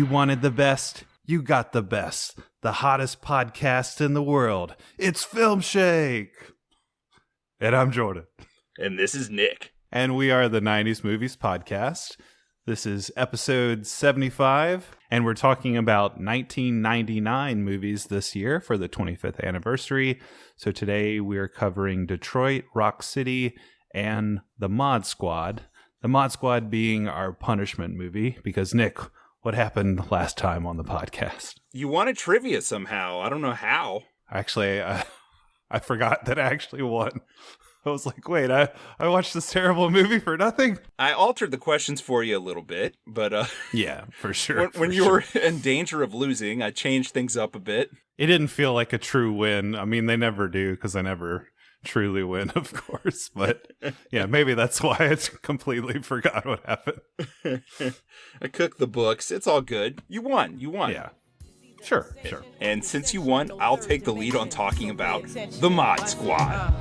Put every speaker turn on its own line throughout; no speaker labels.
You wanted the best, you got the best. The hottest podcast in the world. It's Filmshake! And I'm Jordan.
And this is Nick.
And we are the 90s Movies Podcast. This is episode 75, and we're talking about 1999 movies this year for the 25th anniversary. So today we're covering Detroit, Rock City, and The Mod Squad. The Mod Squad being our punishment movie, because Nick, what happened last time on the podcast?
You wanted trivia somehow. I don't know how.
Actually, I forgot that I actually won. I was like, wait, I watched this terrible movie for nothing?
I altered the questions for you a little bit, but
yeah, for sure.
When you were in danger of losing, I changed things up a bit.
It didn't feel like a true win. I mean, they never do, because I never truly win, of course. But yeah, maybe that's why I completely forgot what happened.
I cooked the books. It's all good. You won.
Yeah. Sure.
And since you won, I'll take the lead on talking about The Mod Squad.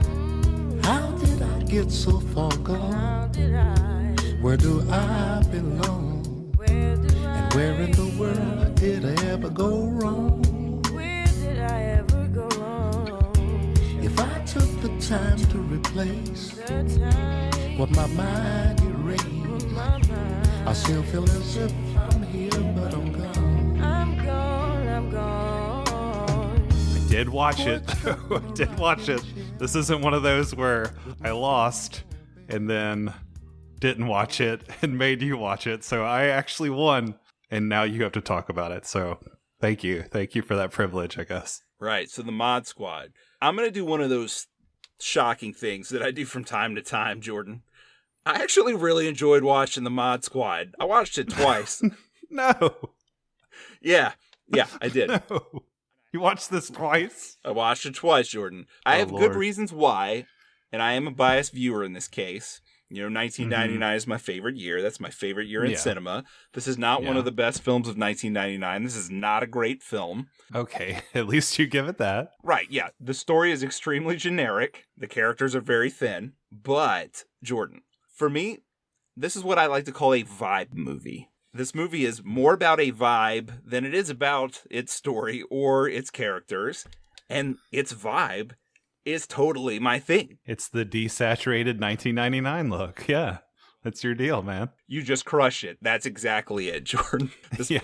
How did I get so far gone? Where do I belong? And where in the world did I ever go wrong? If I took the time to replace what my mind erased, I still feel as if I'm here, but I'm gone. I'm gone.
I did watch it. This isn't one of those where I lost and then didn't watch it and made you watch it. So I actually won, and now you have to talk about it. So thank you. Thank you for that privilege, I guess.
Right, so The Mod Squad. I'm going to do one of those shocking things that I do from time to time, Jordan. I actually really enjoyed watching The Mod Squad. I watched it twice.
No.
Yeah, I did.
No. You watched this twice?
I watched it twice, Jordan. I have
Lord.
good reasons why, and I am a biased viewer in this case. You know, 1999 is my favorite year. That's my favorite year in cinema. This is not one of the best films of 1999. This is not a great film.
Okay, at least you give it that.
Right, yeah. The story is extremely generic. The characters are very thin. But, Jordan, for me, this is what I like to call a vibe movie. This movie is more about a vibe than it is about its story or its characters. And its vibe is totally my thing.
It's the desaturated 1999 look. Yeah, that's your deal, man.
You just crush it. That's exactly it, Jordan.
Yeah.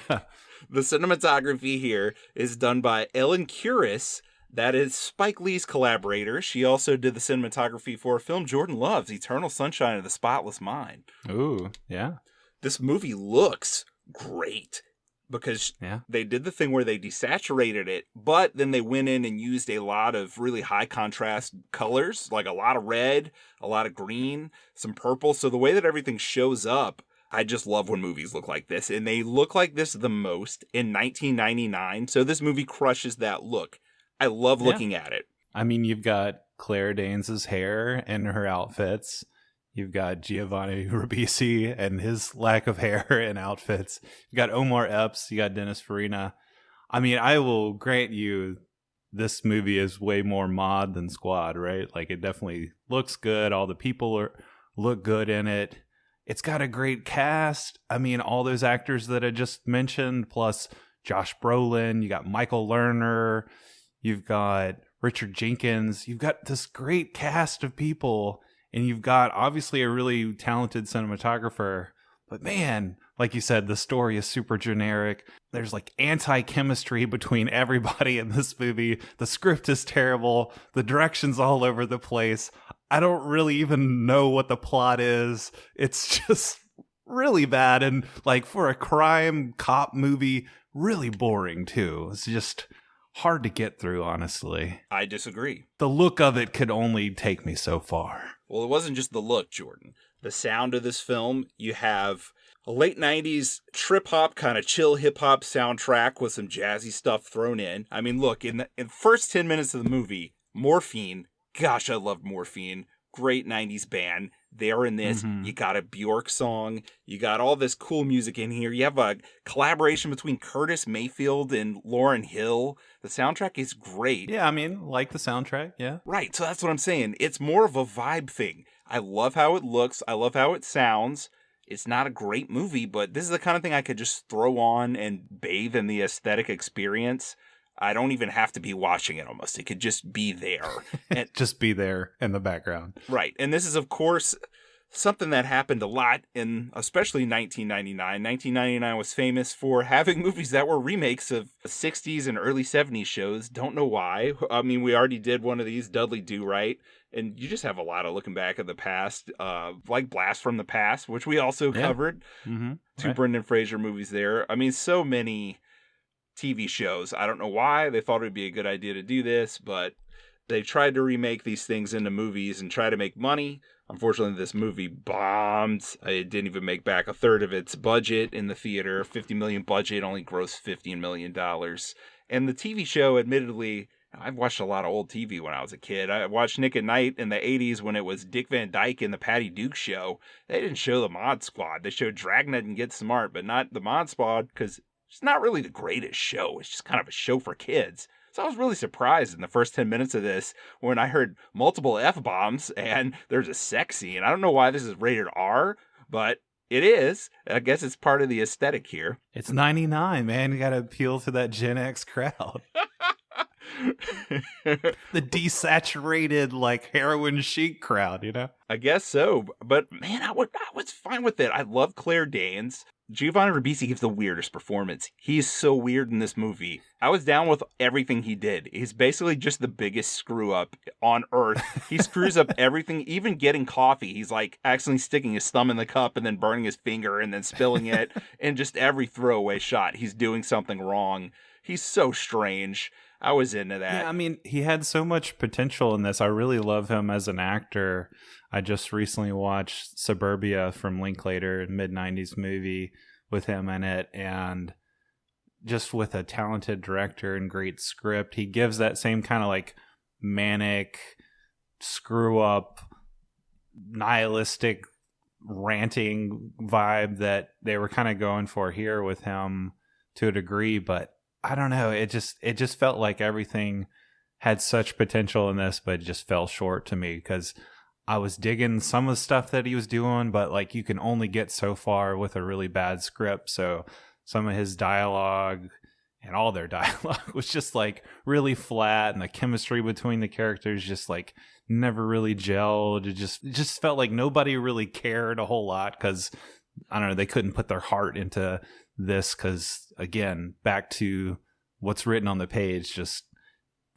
The cinematography here is done by Ellen Kuras. That is Spike Lee's collaborator. She also did the cinematography for a film Jordan loves, Eternal Sunshine of the Spotless Mind.
Ooh, yeah.
This movie looks great because they did the thing where they desaturated it, but then they went in and used a lot of really high contrast colors, like a lot of red, a lot of green, some purple. So the way that everything shows up, I just love when movies look like this. And they look like this the most in 1999. So this movie crushes that look. I love looking at it.
I mean, you've got Claire Danes' hair and her outfits. You've got Giovanni Ribisi and his lack of hair and outfits. You got Omar Epps. You got Dennis Farina. I mean, I will grant you this movie is way more mod than squad, right? Like, it definitely looks good. All the people look good in it. It's got a great cast. I mean, all those actors that I just mentioned, plus Josh Brolin. You got Michael Lerner. You've got Richard Jenkins. You've got this great cast of people. And you've got, obviously, a really talented cinematographer. But man, like you said, the story is super generic. There's like anti-chemistry between everybody in this movie. The script is terrible. The direction's all over the place. I don't really even know what the plot is. It's just really bad. And like for a crime cop movie, really boring too. It's just hard to get through, honestly.
I disagree.
The look of it could only take me so far.
Well, it wasn't just the look, Jordan. The sound of this film, you have a late 90s trip-hop, kind of chill hip-hop soundtrack with some jazzy stuff thrown in. I mean, look, in the first 10 minutes of the movie, Morphine, gosh, I loved Morphine. Great 90s band. They're in this. Mm-hmm. You got a Bjork song. You got all this cool music in here. You have a collaboration between Curtis Mayfield and Lauryn Hill. The soundtrack is great.
Yeah, I mean, like the soundtrack, yeah.
Right, so that's what I'm saying. It's more of a vibe thing. I love how it looks. I love how it sounds. It's not a great movie, but this is the kind of thing I could just throw on and bathe in the aesthetic experience. I don't even have to be watching it almost. It could just be there. And
Just be there in the background.
right. And this is, of course, something that happened a lot in especially 1999. 1999 was famous for having movies that were remakes of 60s and early 70s shows. Don't know why. I mean, we already did one of these, Dudley Do Right. And you just have a lot of looking back at the past, like Blast from the Past, which we also covered.
Mm-hmm.
Two Brendan Fraser movies there. I mean, so many TV shows. I don't know why they thought it would be a good idea to do this, but they tried to remake these things into movies and try to make money. Unfortunately, this movie bombed. It didn't even make back a third of its budget in the theater. $50 million budget, only grossed $15 million. And the TV show, admittedly, I've watched a lot of old TV when I was a kid. I watched Nick at Night in the 80s when it was Dick Van Dyke in the Patty Duke Show. They didn't show the Mod Squad. They showed Dragnet and Get Smart, but not the Mod Squad because it's not really the greatest show. It's just kind of a show for kids. So I was really surprised in the first 10 minutes of this when I heard multiple F-bombs and there's a sex scene. I don't know why this is rated R, but it is. I guess it's part of the aesthetic here.
It's 99, man. You got to appeal to that Gen X crowd. The desaturated, like, heroin chic crowd, you know?
I guess so. But, man, I was fine with it. I love Claire Danes. Giovanni Ribisi gives the weirdest performance. He's so weird in this movie. I was down with everything he did. He's basically just the biggest screw up on earth. He screws up everything, even getting coffee. He's like accidentally sticking his thumb in the cup and then burning his finger and then spilling it. And just every throwaway shot, he's doing something wrong. He's so strange. I was into that.
Yeah, I mean, he had so much potential in this. I really love him as an actor. I just recently watched Suburbia from Linklater, mid-90s movie with him in it, and just with a talented director and great script, he gives that same kind of like manic, screw-up, nihilistic, ranting vibe that they were kind of going for here with him to a degree, but I don't know. It just felt like everything had such potential in this, but it just fell short to me because I was digging some of the stuff that he was doing, but like you can only get so far with a really bad script. So some of his dialogue and all their dialogue was just like really flat, and the chemistry between the characters just like never really gelled. It just felt like nobody really cared a whole lot because I don't know, they couldn't put their heart into this because, again, back to what's written on the page just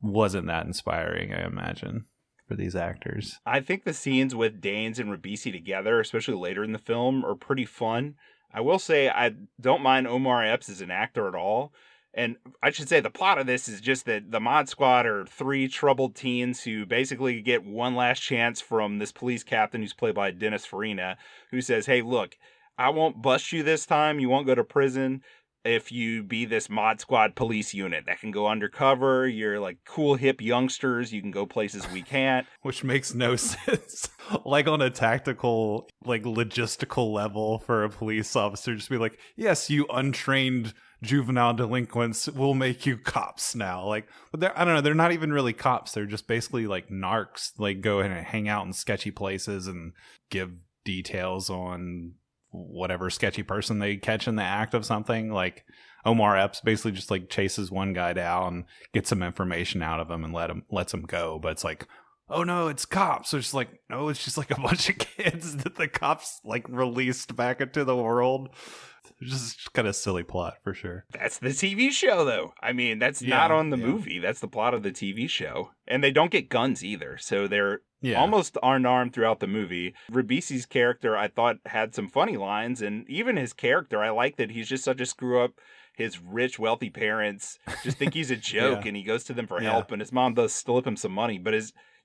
wasn't that inspiring, I imagine, for these actors.
I think the scenes with Danes and Ribisi together, especially later in the film, are pretty fun. I will say I don't mind Omar Epps as an actor at all. And I should say the plot of this is just that the Mod Squad are three troubled teens who basically get one last chance from this police captain who's played by Dennis Farina, who says, hey, look, I won't bust you this time. You won't go to prison if you be this Mod Squad police unit that can go undercover. You're like cool, hip youngsters. You can go places we can't.
Which makes no sense. Like on a tactical, like logistical level for a police officer, just be like, yes, you untrained juvenile delinquents, we'll make you cops now. Like, but they're, I don't know, they're not even really cops. They're just basically like narcs. Like go and hang out in sketchy places and give details on whatever sketchy person they catch in the act of something. Like Omar Epps basically just like chases one guy down, gets some information out of him and lets him go. But it's like, oh no, it's cops. So it's like, no, it's just like a bunch of kids that the cops like released back into the world. It's just kind of silly plot for sure.
That's the TV show though. I mean, that's not on the movie. That's the plot of the TV show. And they don't get guns either. So they're almost unarmed throughout the movie. Ribisi's character, I thought, had some funny lines. And even his character, I like that he's just such a screw up. His rich, wealthy parents just think he's a joke and he goes to them for help. And his mom does slip him some money. But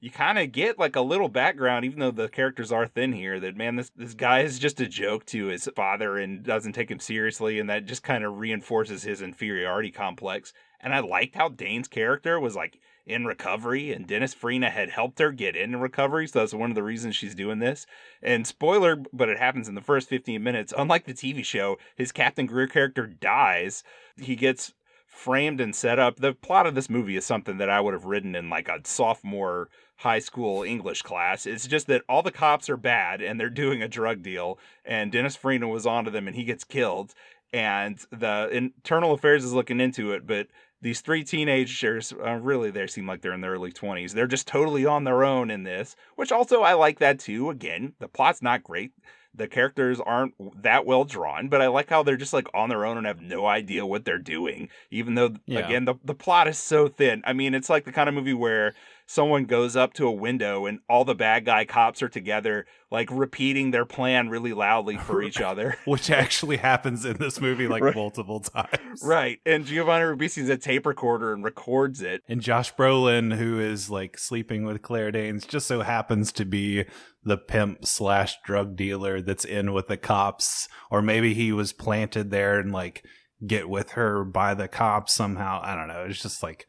you kind of get like a little background, even though the characters are thin here, that, man, this guy is just a joke to his father and doesn't take him seriously. And that just kind of reinforces his inferiority complex. And I liked how Dane's character was like in recovery, and Dennis Farina had helped her get into recovery. So that's one of the reasons she's doing this. And spoiler, but it happens in the first 15 minutes. Unlike the TV show, his Captain Greer character dies. He gets framed and set up. The plot of this movie is something that I would have written in like a sophomore high school English class. It's just that all the cops are bad and they're doing a drug deal, and Dennis Farina was onto them and he gets killed. And the Internal Affairs is looking into it, but these three teenagers, really, they seem like they're in their early 20s. They're just totally on their own in this, which also I like that too. Again, the plot's not great. The characters aren't that well drawn, but I like how they're just like on their own and have no idea what they're doing, even though, again, the plot is so thin. I mean, it's like the kind of movie where someone goes up to a window and all the bad guy cops are together, like repeating their plan really loudly for each other.
Which actually happens in this movie like multiple times.
Right. And Giovanni Ribisi's a tape recorder and records it.
And Josh Brolin, who is like sleeping with Claire Danes, just so happens to be the pimp / drug dealer that's in with the cops. Or maybe he was planted there and like get with her by the cops somehow. I don't know. It's just like,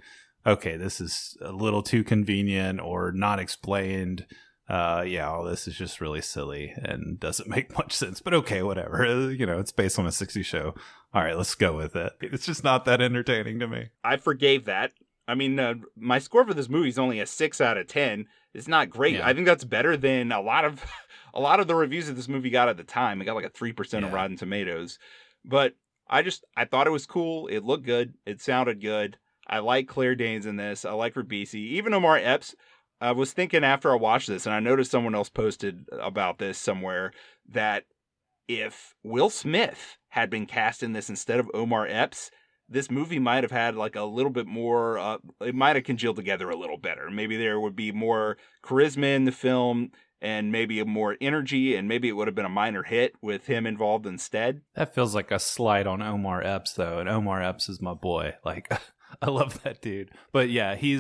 okay, this is a little too convenient or not explained. All this is just really silly and doesn't make much sense. But okay, whatever. It's based on a 60s show. All right, let's go with it. It's just not that entertaining to me.
I forgave that. I mean, my score for this movie is only a 6 out of 10. It's not great. Yeah. I think that's better than a lot of the reviews that this movie got at the time. It got like a 3% of Rotten Tomatoes. But I thought it was cool. It looked good. It sounded good. I like Claire Danes in this. I like Ribisi. Even Omar Epps. I was thinking after I watched this, and I noticed someone else posted about this somewhere, that if Will Smith had been cast in this instead of Omar Epps, this movie might have had like a little bit more, it might have congealed together a little better. Maybe there would be more charisma in the film and maybe more energy, and maybe it would have been a minor hit with him involved instead.
That feels like a slight on Omar Epps, though, and Omar Epps is my boy. Like, I love that dude. But yeah, he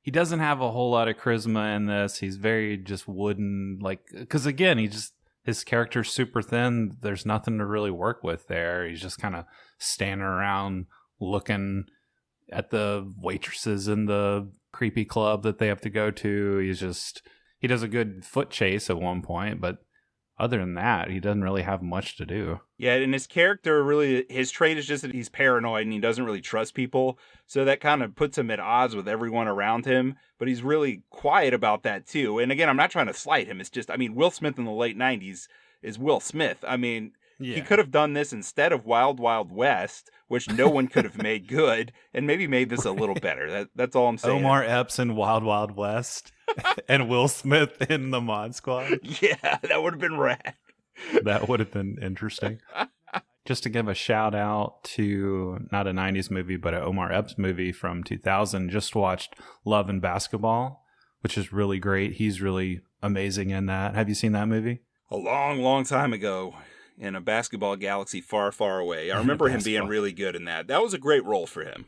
doesn't have a whole lot of charisma in this. He's very just wooden, like, because again, his character's super thin. There's nothing to really work with there. He's just kind of standing around looking at the waitresses in the creepy club that they have to go to. He does a good foot chase at one point, but other than that, he doesn't really have much to do.
Yeah, and his character really, his trait is just that he's paranoid and he doesn't really trust people. So that kind of puts him at odds with everyone around him. But he's really quiet about that too. And again, I'm not trying to slight him. It's just, I mean, Will Smith in the late 90s is Will Smith. I mean, he could have done this instead of Wild Wild West, which no one could have made good, and maybe made this a little better. That's all I'm saying.
Omar Epps in Wild Wild West and Will Smith in the Mod Squad.
Yeah, that would have been rad.
That would have been interesting. Just to give a shout out to not a 90s movie, but an Omar Epps movie from 2000. Just watched Love and Basketball, which is really great. He's really amazing in that. Have you seen that movie?
A long, long time ago. In a basketball galaxy far, far away. I remember him being really good in that. That was a great role for him.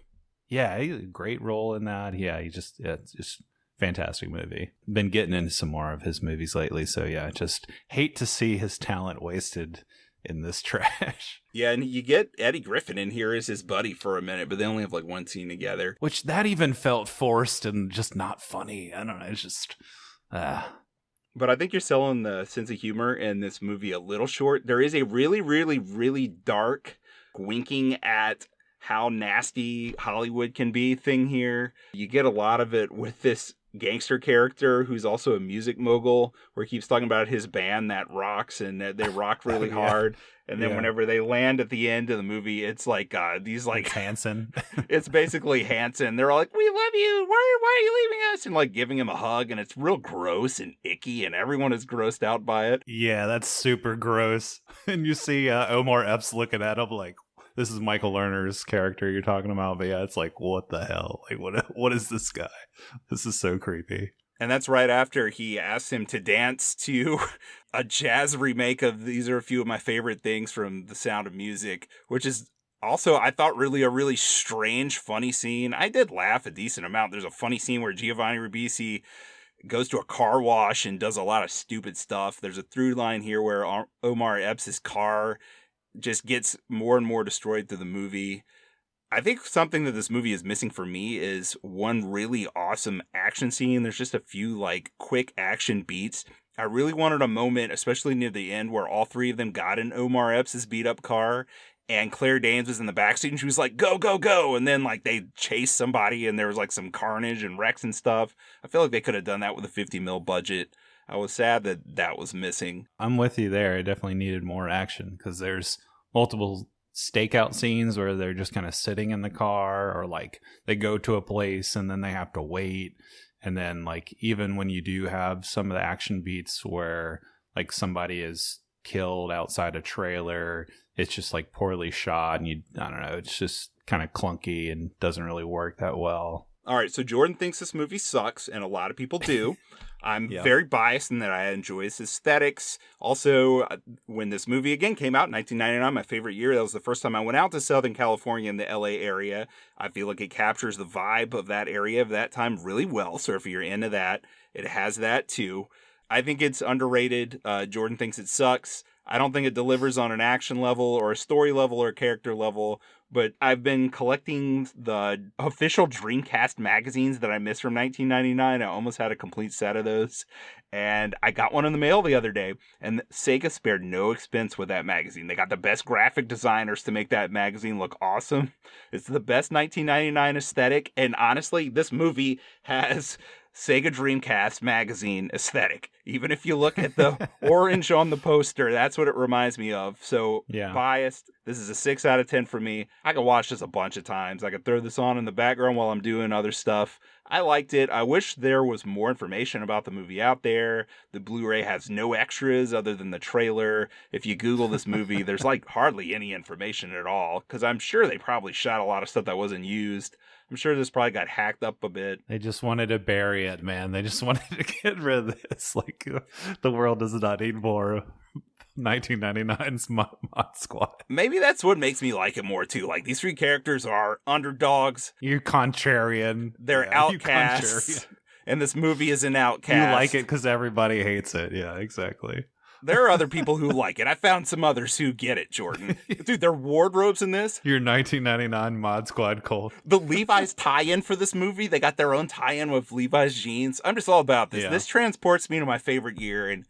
Yeah, he had a great role in that. Yeah, it's just fantastic movie. Been getting into some more of his movies lately, so yeah, just hate to see his talent wasted in this trash.
Yeah, and you get Eddie Griffin in here as his buddy for a minute, but they only have like one scene together.
Which that even felt forced and just not funny. I don't know, it's just...
But I think you're selling the sense of humor in this movie a little short. There is a really, really, really dark, winking at how nasty Hollywood can be thing here. You get a lot of it with this gangster character who's also a music mogul, where he keeps talking about his band that rocks and that they rock really hard. And then whenever they land at the end of the movie, it's like these like
it's Hanson.
It's basically Hanson. They're all like, "We love you. Why are you leaving us?" And like giving him a hug, and it's real gross and icky, and everyone is grossed out by it.
Yeah, that's super gross. And you see Omar Epps looking at him like, this is Michael Lerner's character you're talking about, but yeah, it's like, what the hell? Like, what is this guy? This is so creepy.
And that's right after he asks him to dance to a jazz remake of These Are a Few of My Favorite Things from The Sound of Music, which is also, I thought, really a really strange, funny scene. I did laugh a decent amount. There's a funny scene where Giovanni Ribisi goes to a car wash and does a lot of stupid stuff. There's a through line here where Omar Epps' car just gets more and more destroyed through the movie. I think something that this movie is missing for me is one really awesome action scene. There's just a few like quick action beats. I really wanted a moment, especially near the end, where all three of them got in Omar Epps' beat up car and Claire Danes was in the backseat, and she was like, go, go, go. And then, like, they chased somebody, and there was, like, some carnage and wrecks and stuff. I feel like they could have done that with a $50 million budget. I was sad that that was missing.
I'm with you there. It definitely needed more action because there's multiple stakeout scenes where they're just kind of sitting in the car, or, like, they go to a place and then they have to wait. And then, like, even when you do have some of the action beats where, like, somebody is killed outside a trailer, it's just, like, poorly shot, and I don't know, it's just kind of clunky and doesn't really work that well.
All right, so Jordan thinks this movie sucks, and a lot of people do. I'm very biased in that I enjoy its aesthetics. Also, when this movie again came out in 1999, my favorite year, that was the first time I went out to Southern California in the LA area. I feel like it captures the vibe of that area of that time really well. So if you're into that, it has that too. I think it's underrated. Jordan thinks it sucks. I don't think it delivers on an action level or a story level or a character level. But I've been collecting the official Dreamcast magazines that I missed from 1999. I almost had a complete set of those. And I got one in the mail the other day. And Sega spared no expense with that magazine. They got the best graphic designers to make that magazine look awesome. It's the best 1999 aesthetic. And honestly, this movie has Sega Dreamcast magazine aesthetic. Even if you look at the orange on the poster, that's what it reminds me of. So biased. This is a 6 out of 10 for me. I could watch this a bunch of times. I could throw this on in the background while I'm doing other stuff. I liked it. I wish there was more information about the movie out there. The Blu-ray has no extras other than the trailer. If you Google this movie, there's like hardly any information at all, because I'm sure they probably shot a lot of stuff that wasn't used. I'm sure this probably got hacked up a bit.
They just wanted to bury it, man. They just wanted to get rid of this. Like, the world does not need more 1999's Mod Squad.
Maybe that's what makes me like it more, too. Like, these three characters are underdogs.
You're contrarian.
They're outcasts. And this movie is an outcast.
You like it because everybody hates it. Yeah, exactly.
There are other people who like it. I found some others who get it, Jordan. Dude, there are wardrobes in this.
Your 1999 Mod Squad cult.
The Levi's tie-in for this movie, they got their own tie-in with Levi's jeans. I'm just all about this. Yeah. This transports me to my favorite year, and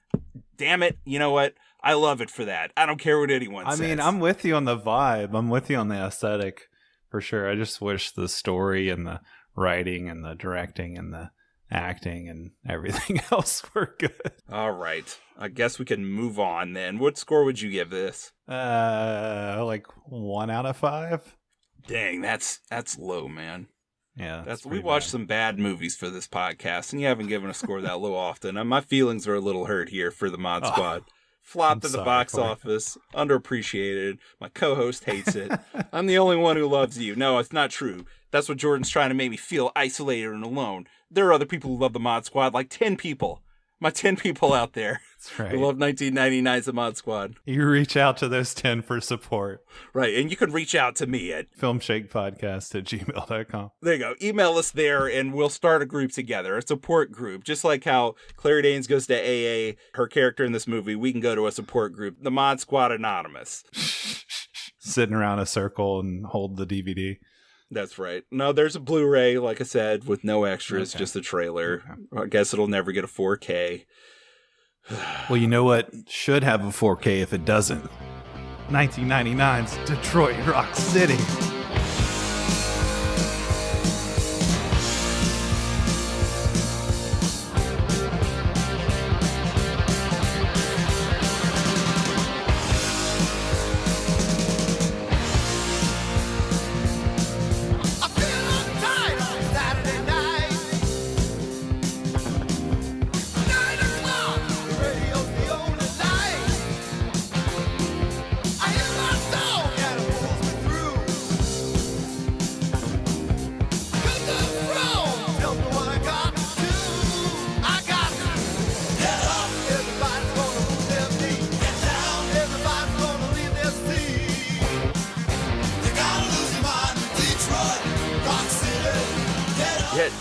damn it, you know what? I love it for that. I don't care what anyone says.
I mean, I'm with you on the vibe. I'm with you on the aesthetic, for sure. I just wish the story and the writing and the directing and the acting and everything else were good.
All right. I guess we can move on then. What score would you give this?
Like 1 out of 5.
Dang, that's low, man.
Yeah,
we watched some bad movies for this podcast, and you haven't given a score that low often. And my feelings are a little hurt here for the Mod Squad. Flopped at the box office, underappreciated. My co-host hates it. I'm the only one who loves you. No, it's not true. That's what Jordan's trying to make me feel isolated and alone. There are other people who love the Mod Squad, like 10 people. My 10 people out there.
That's right.
Who love 1999's The Mod Squad.
You reach out to those 10 for support.
Right, and you can reach out to me at
filmshakepodcast@gmail.com.
There you go. Email us there, and we'll start a group together, a support group. Just like how Claire Danes goes to AA, her character in this movie, we can go to a support group, the Mod Squad Anonymous.
Sitting around a circle and hold the DVD.
That's right. No, there's a Blu-ray, like I said, with no extras, just a trailer. Okay. I guess it'll never get a 4K.
Well, you know what should have a 4K if it doesn't? 1999's Detroit Rock City.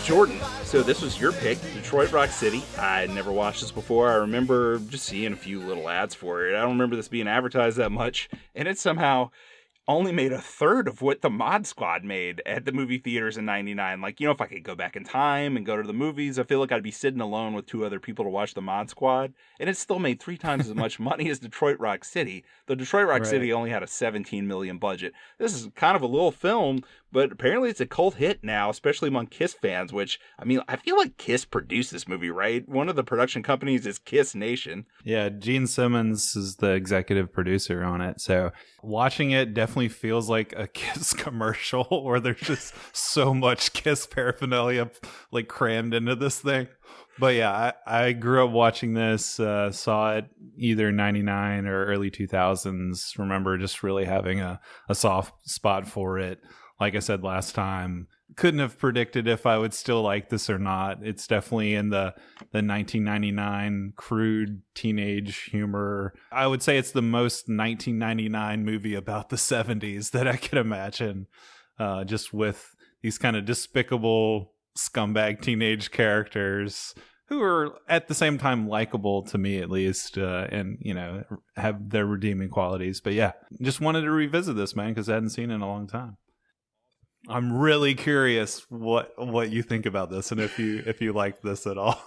Jordan, so this was your pick, Detroit Rock City. I had never watched this before. I remember just seeing a few little ads for it. I don't remember this being advertised that much, and it somehow
only made a third of what the Mod Squad made at the movie theaters in 99. Like, if I could go back in time and go to the movies, I feel like I'd be sitting alone with 2 other people to watch the Mod Squad. And it still made 3 times as much money as Detroit Rock City. Though Detroit Rock City only had a $17 million budget. This is kind of a little film, but apparently it's a cult hit now, especially among Kiss fans, which, I feel like Kiss produced this movie, right? One of the production companies is Kiss Nation.
Yeah, Gene Simmons is the executive producer on it. So watching it definitely feels like a Kiss commercial where there's just so much Kiss paraphernalia like crammed into this thing. But yeah, I grew up watching this, saw it either 99 or early 2000s. Remember just really having a soft spot for it. Like I said last time, couldn't have predicted if I would still like this or not. It's definitely in the 1999 crude teenage humor. I would say it's the most 1999 movie about the 70s that I can imagine, just with these kind of despicable scumbag teenage characters who are at the same time likable to me, at least, and have their redeeming qualities. But yeah, just wanted to revisit this, man, because I hadn't seen it in a long time. I'm really curious what you think about this and if you like this at all.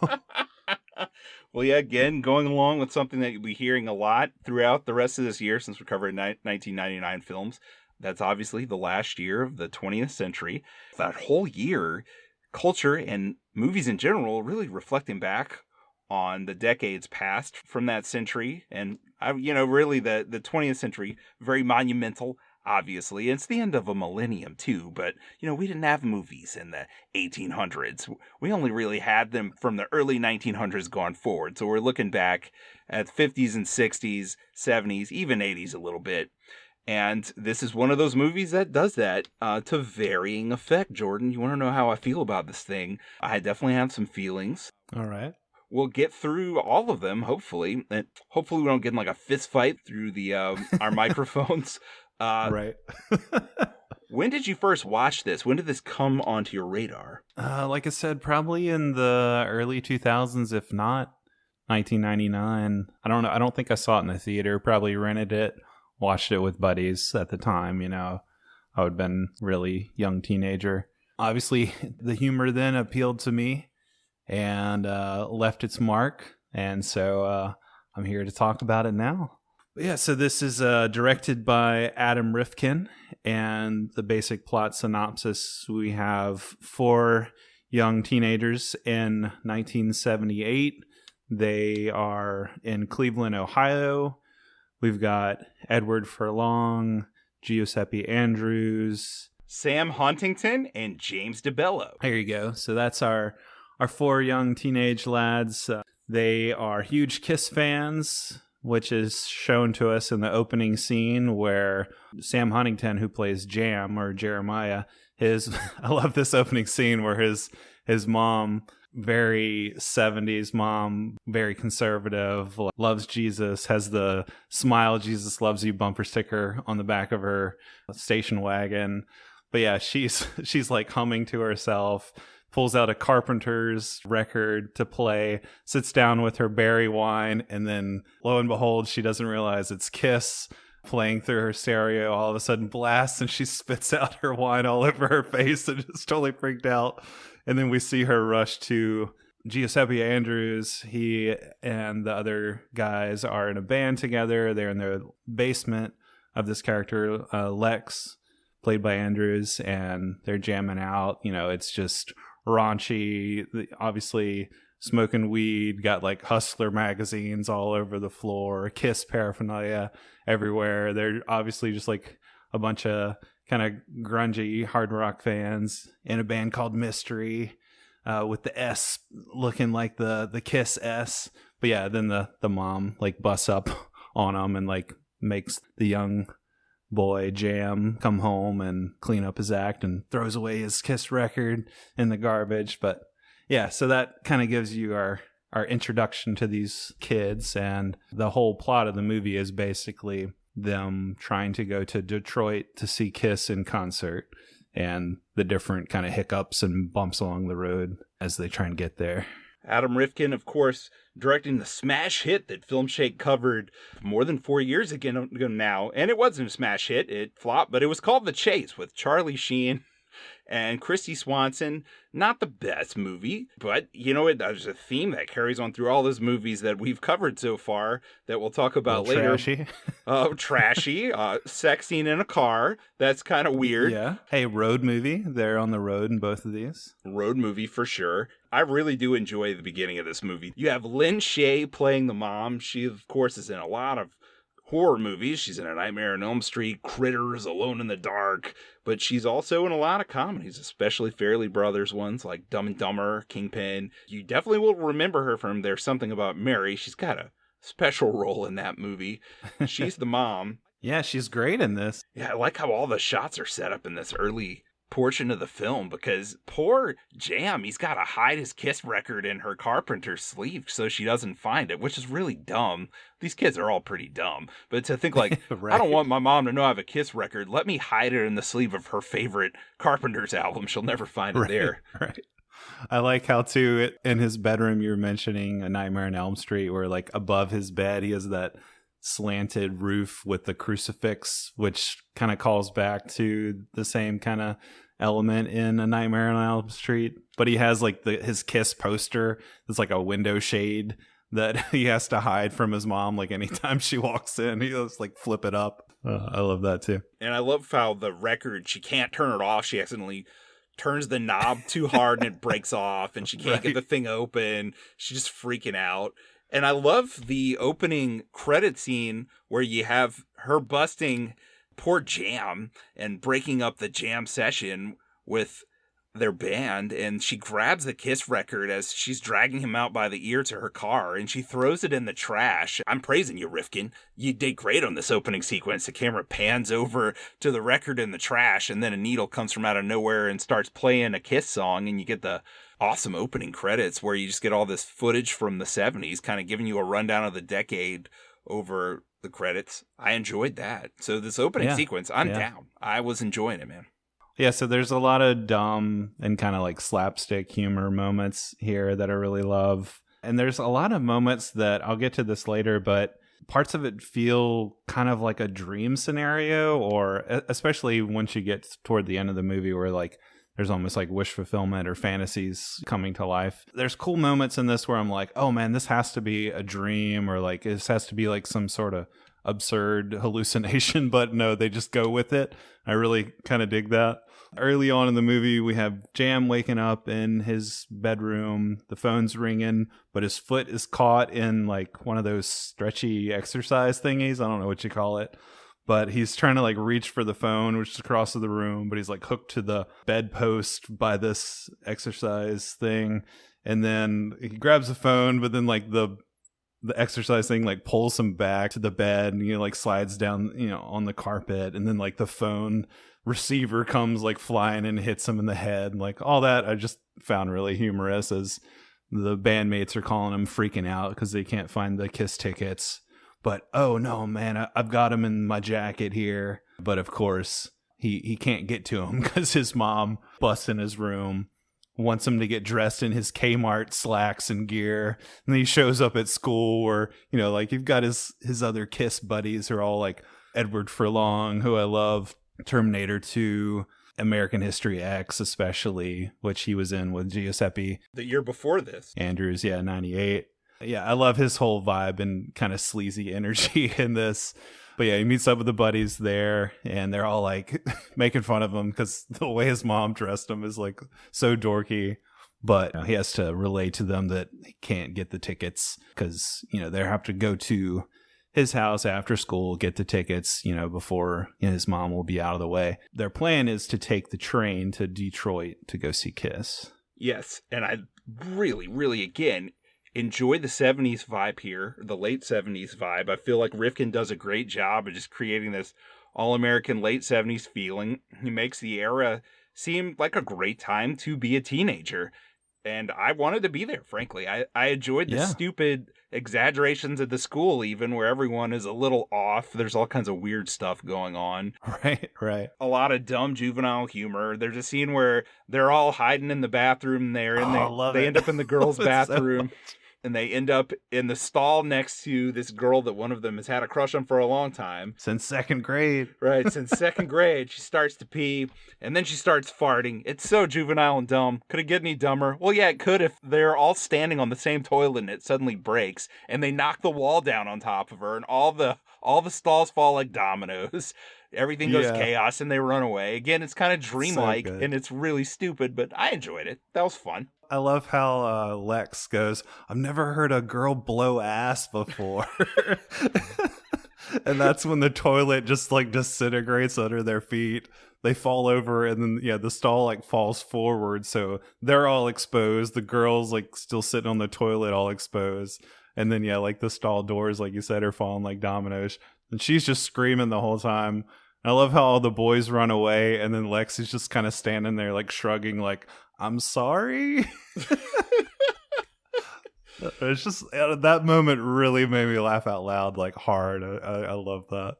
Well, yeah, again, going along with something that you'll be hearing a lot throughout the rest of this year since we're covering 1999 films. That's obviously the last year of the 20th century. That whole year, culture and movies in general really reflecting back on the decades past from that century. And, really the 20th century, very monumental. Obviously, it's the end of a millennium too, but we didn't have movies in the 1800s. We only really had them from the early 1900s going forward. So we're looking back at 50s and 60s, 70s, even 80s a little bit. And this is one of those movies that does that to varying effect. Jordan, you want to know how I feel about this thing? I definitely have some feelings.
All right.
We'll get through all of them, hopefully. And hopefully we don't get in like a fist fight through the our microphones.
Right.
When did you first watch this? When did this come onto your radar?
Like I said, probably in the early 2000s, if not 1999. I don't know. I don't think I saw it in the theater. Probably rented it, watched it with buddies at the time. I would have been really young teenager. Obviously, the humor then appealed to me and left its mark. And so I'm here to talk about it now. Yeah, so this is directed by Adam Rifkin, and the basic plot synopsis, we have 4 young teenagers in 1978. They are in Cleveland, Ohio. We've got Edward Furlong, Giuseppe Andrews,
Sam Huntington, and James DeBello.
There you go. So that's our 4 young teenage lads. They are huge Kiss fans, which is shown to us in the opening scene where Sam Huntington, who plays Jam or Jeremiah, I love this opening scene where his mom, very 70s mom, very conservative, loves Jesus, has the "Smile, Jesus loves you" bumper sticker on the back of her station wagon. But yeah, she's like humming to herself, pulls out a Carpenter's record to play, sits down with her berry wine, and then lo and behold, she doesn't realize it's Kiss playing through her stereo. All of a sudden blasts, and she spits out her wine all over her face and just totally freaked out. And then we see her rush to Giuseppe Andrews. He and the other guys are in a band together. They're in the basement of this character, Lex, played by Andrews, and they're jamming out. It's just raunchy, obviously smoking weed, got like Hustler magazines all over the floor, Kiss paraphernalia everywhere. They're obviously just like a bunch of kind of grungy hard rock fans in a band called Mystery, with the S looking like the Kiss S. But yeah, then the mom like busts up on them and like makes the young boy Jam come home and clean up his act and throws away his Kiss record in the garbage. But yeah, so that kind of gives you our introduction to these kids, and the whole plot of the movie is basically them trying to go to Detroit to see Kiss in concert and the different kind of hiccups and bumps along the road as they try and get there.
Adam Rifkin, of course, directing the smash hit that Filmshake covered more than 4 years ago now. And it wasn't a smash hit. It flopped, but it was called The Chase with Charlie Sheen and Christy Swanson. Not the best movie, but there's a theme that carries on through all those movies that we've covered so far that we'll talk about later.
Trashy.
Trashy. Sex scene in a car. That's kind of weird.
Yeah. Hey, road movie. They're on the road in both of these.
Road movie for sure. I really do enjoy the beginning of this movie. You have Lynn Shay playing the mom. She, of course, is in a lot of horror movies. She's in A Nightmare on Elm Street, Critters, Alone in the Dark, but she's also in a lot of comedies, especially Fairley Brothers ones like Dumb and Dumber, Kingpin. You definitely will remember her from There's Something About Mary. She's got a special role in that movie. She's the mom.
Yeah, she's great in this.
Yeah, I like how all the shots are set up in this early portion of the film, because poor Jam, he's got to hide his Kiss record in her carpenter's sleeve so she doesn't find it, which is really dumb. These kids are all pretty dumb, but to think like,
right.
I don't want my mom to know I have a Kiss record. Let me hide it in the sleeve of her favorite Carpenter's album. She'll never find it there.
Right. I like how too in his bedroom you're mentioning A Nightmare on Elm Street, where like above his bed he has that slanted roof with the crucifix, which kind of calls back to the same kind of element in A Nightmare on Elm Street. But he has like his Kiss poster. It's like a window shade that he has to hide from his mom. Like anytime she walks in, he just like flip it up. I love that too.
And I love how the record, she can't turn it off. She accidentally turns the knob too hard and it breaks off, and she can't get the thing open. She's just freaking out. And I love the opening credit scene where you have her busting poor Jam and breaking up the jam session with their band. And she grabs the Kiss record as she's dragging him out by the ear to her car, and she throws it in the trash. I'm praising you, Rifkin. You did great on this opening sequence. The camera pans over to the record in the trash, and then a needle comes from out of nowhere and starts playing a Kiss song, and you get the awesome opening credits where you just get all this footage from the 70s, kind of giving you a rundown of the decade over the credits. I enjoyed that. So this opening sequence, I'm down. I was enjoying it, man.
Yeah, so there's a lot of dumb and kind of like slapstick humor moments here that I really love. And there's a lot of moments that I'll get to this later, but parts of it feel kind of like a dream scenario, or especially once you get toward the end of the movie where like there's almost like wish fulfillment or fantasies coming to life. There's cool moments in this where I'm like, oh man, this has to be a dream, or like this has to be like some sort of absurd hallucination, but no, they just go with it. I really kind of dig that. Early on in the movie, we have Jam waking up in his bedroom. The phone's ringing, but his foot is caught in like one of those stretchy exercise thingies. I don't know what you call it. But he's trying to like reach for the phone, which is across the room, but he's like hooked to the bedpost by this exercise thing. And then he grabs the phone, but then like the exercise thing like pulls him back to the bed, and he like slides down, on the carpet. And then like the phone receiver comes like flying and hits him in the head. And like all that I just found really humorous, as the bandmates are calling him freaking out because they can't find the Kiss tickets. But, oh no, man, I've got him in my jacket here. But of course, he can't get to him because his mom busts in his room, wants him to get dressed in his Kmart slacks and gear. And then he shows up at school where, like you've got his other Kiss buddies who are all like Edward Furlong, who I love, Terminator 2, American History X especially, which he was in with Giuseppe.
The year before this.
Andrews, 98. Yeah, I love his whole vibe and kind of sleazy energy in this. But yeah, he meets up with the buddies there, and they're all like making fun of him because the way his mom dressed him is like so dorky. But he has to relay to them that he can't get the tickets because, they have to go to his house after school, get the tickets, before his mom will be out of the way. Their plan is to take the train to Detroit to go see Kiss.
Yes, and I really, really, again, enjoy the 70s vibe here, the late 70s vibe. I feel like Rifkin does a great job of just creating this all-American late 70s feeling. He makes the era seem like a great time to be a teenager. And I wanted to be there, frankly. I enjoyed the
Yeah.
stupid exaggerations at the school, even where everyone is a little off. There's all kinds of weird stuff going on.
Right.
A lot of dumb juvenile humor. There's a scene where they're all hiding in the bathroom there, and
Oh, I love
they
it.
end up in the girls'
Love it so
bathroom. And they end up in the stall next to this girl that one of them has had a crush on for a long time.
Since second grade.
Right, since second grade. She starts to pee, and then she starts farting. It's so juvenile and dumb. Could it get any dumber? Well, yeah, it could if they're all standing on the same toilet and it suddenly breaks, and they knock the wall down on top of her, and all the stalls fall like dominoes. Everything goes chaos, and they run away. Again, it's kind of dreamlike, and it's really stupid, but I enjoyed it. That was fun.
I love how Lex goes, I've never heard a girl blow ass before. And that's when the toilet just like disintegrates under their feet. They fall over, and then the stall like falls forward, so they're all exposed. The girls like still sitting on the toilet, all exposed. And then like the stall doors, like you said, are falling like dominoes. And she's just screaming the whole time. I love how all the boys run away, and then Lex is just kind of standing there like shrugging, like, I'm sorry. It's just that moment really made me laugh out loud, like hard. I love that.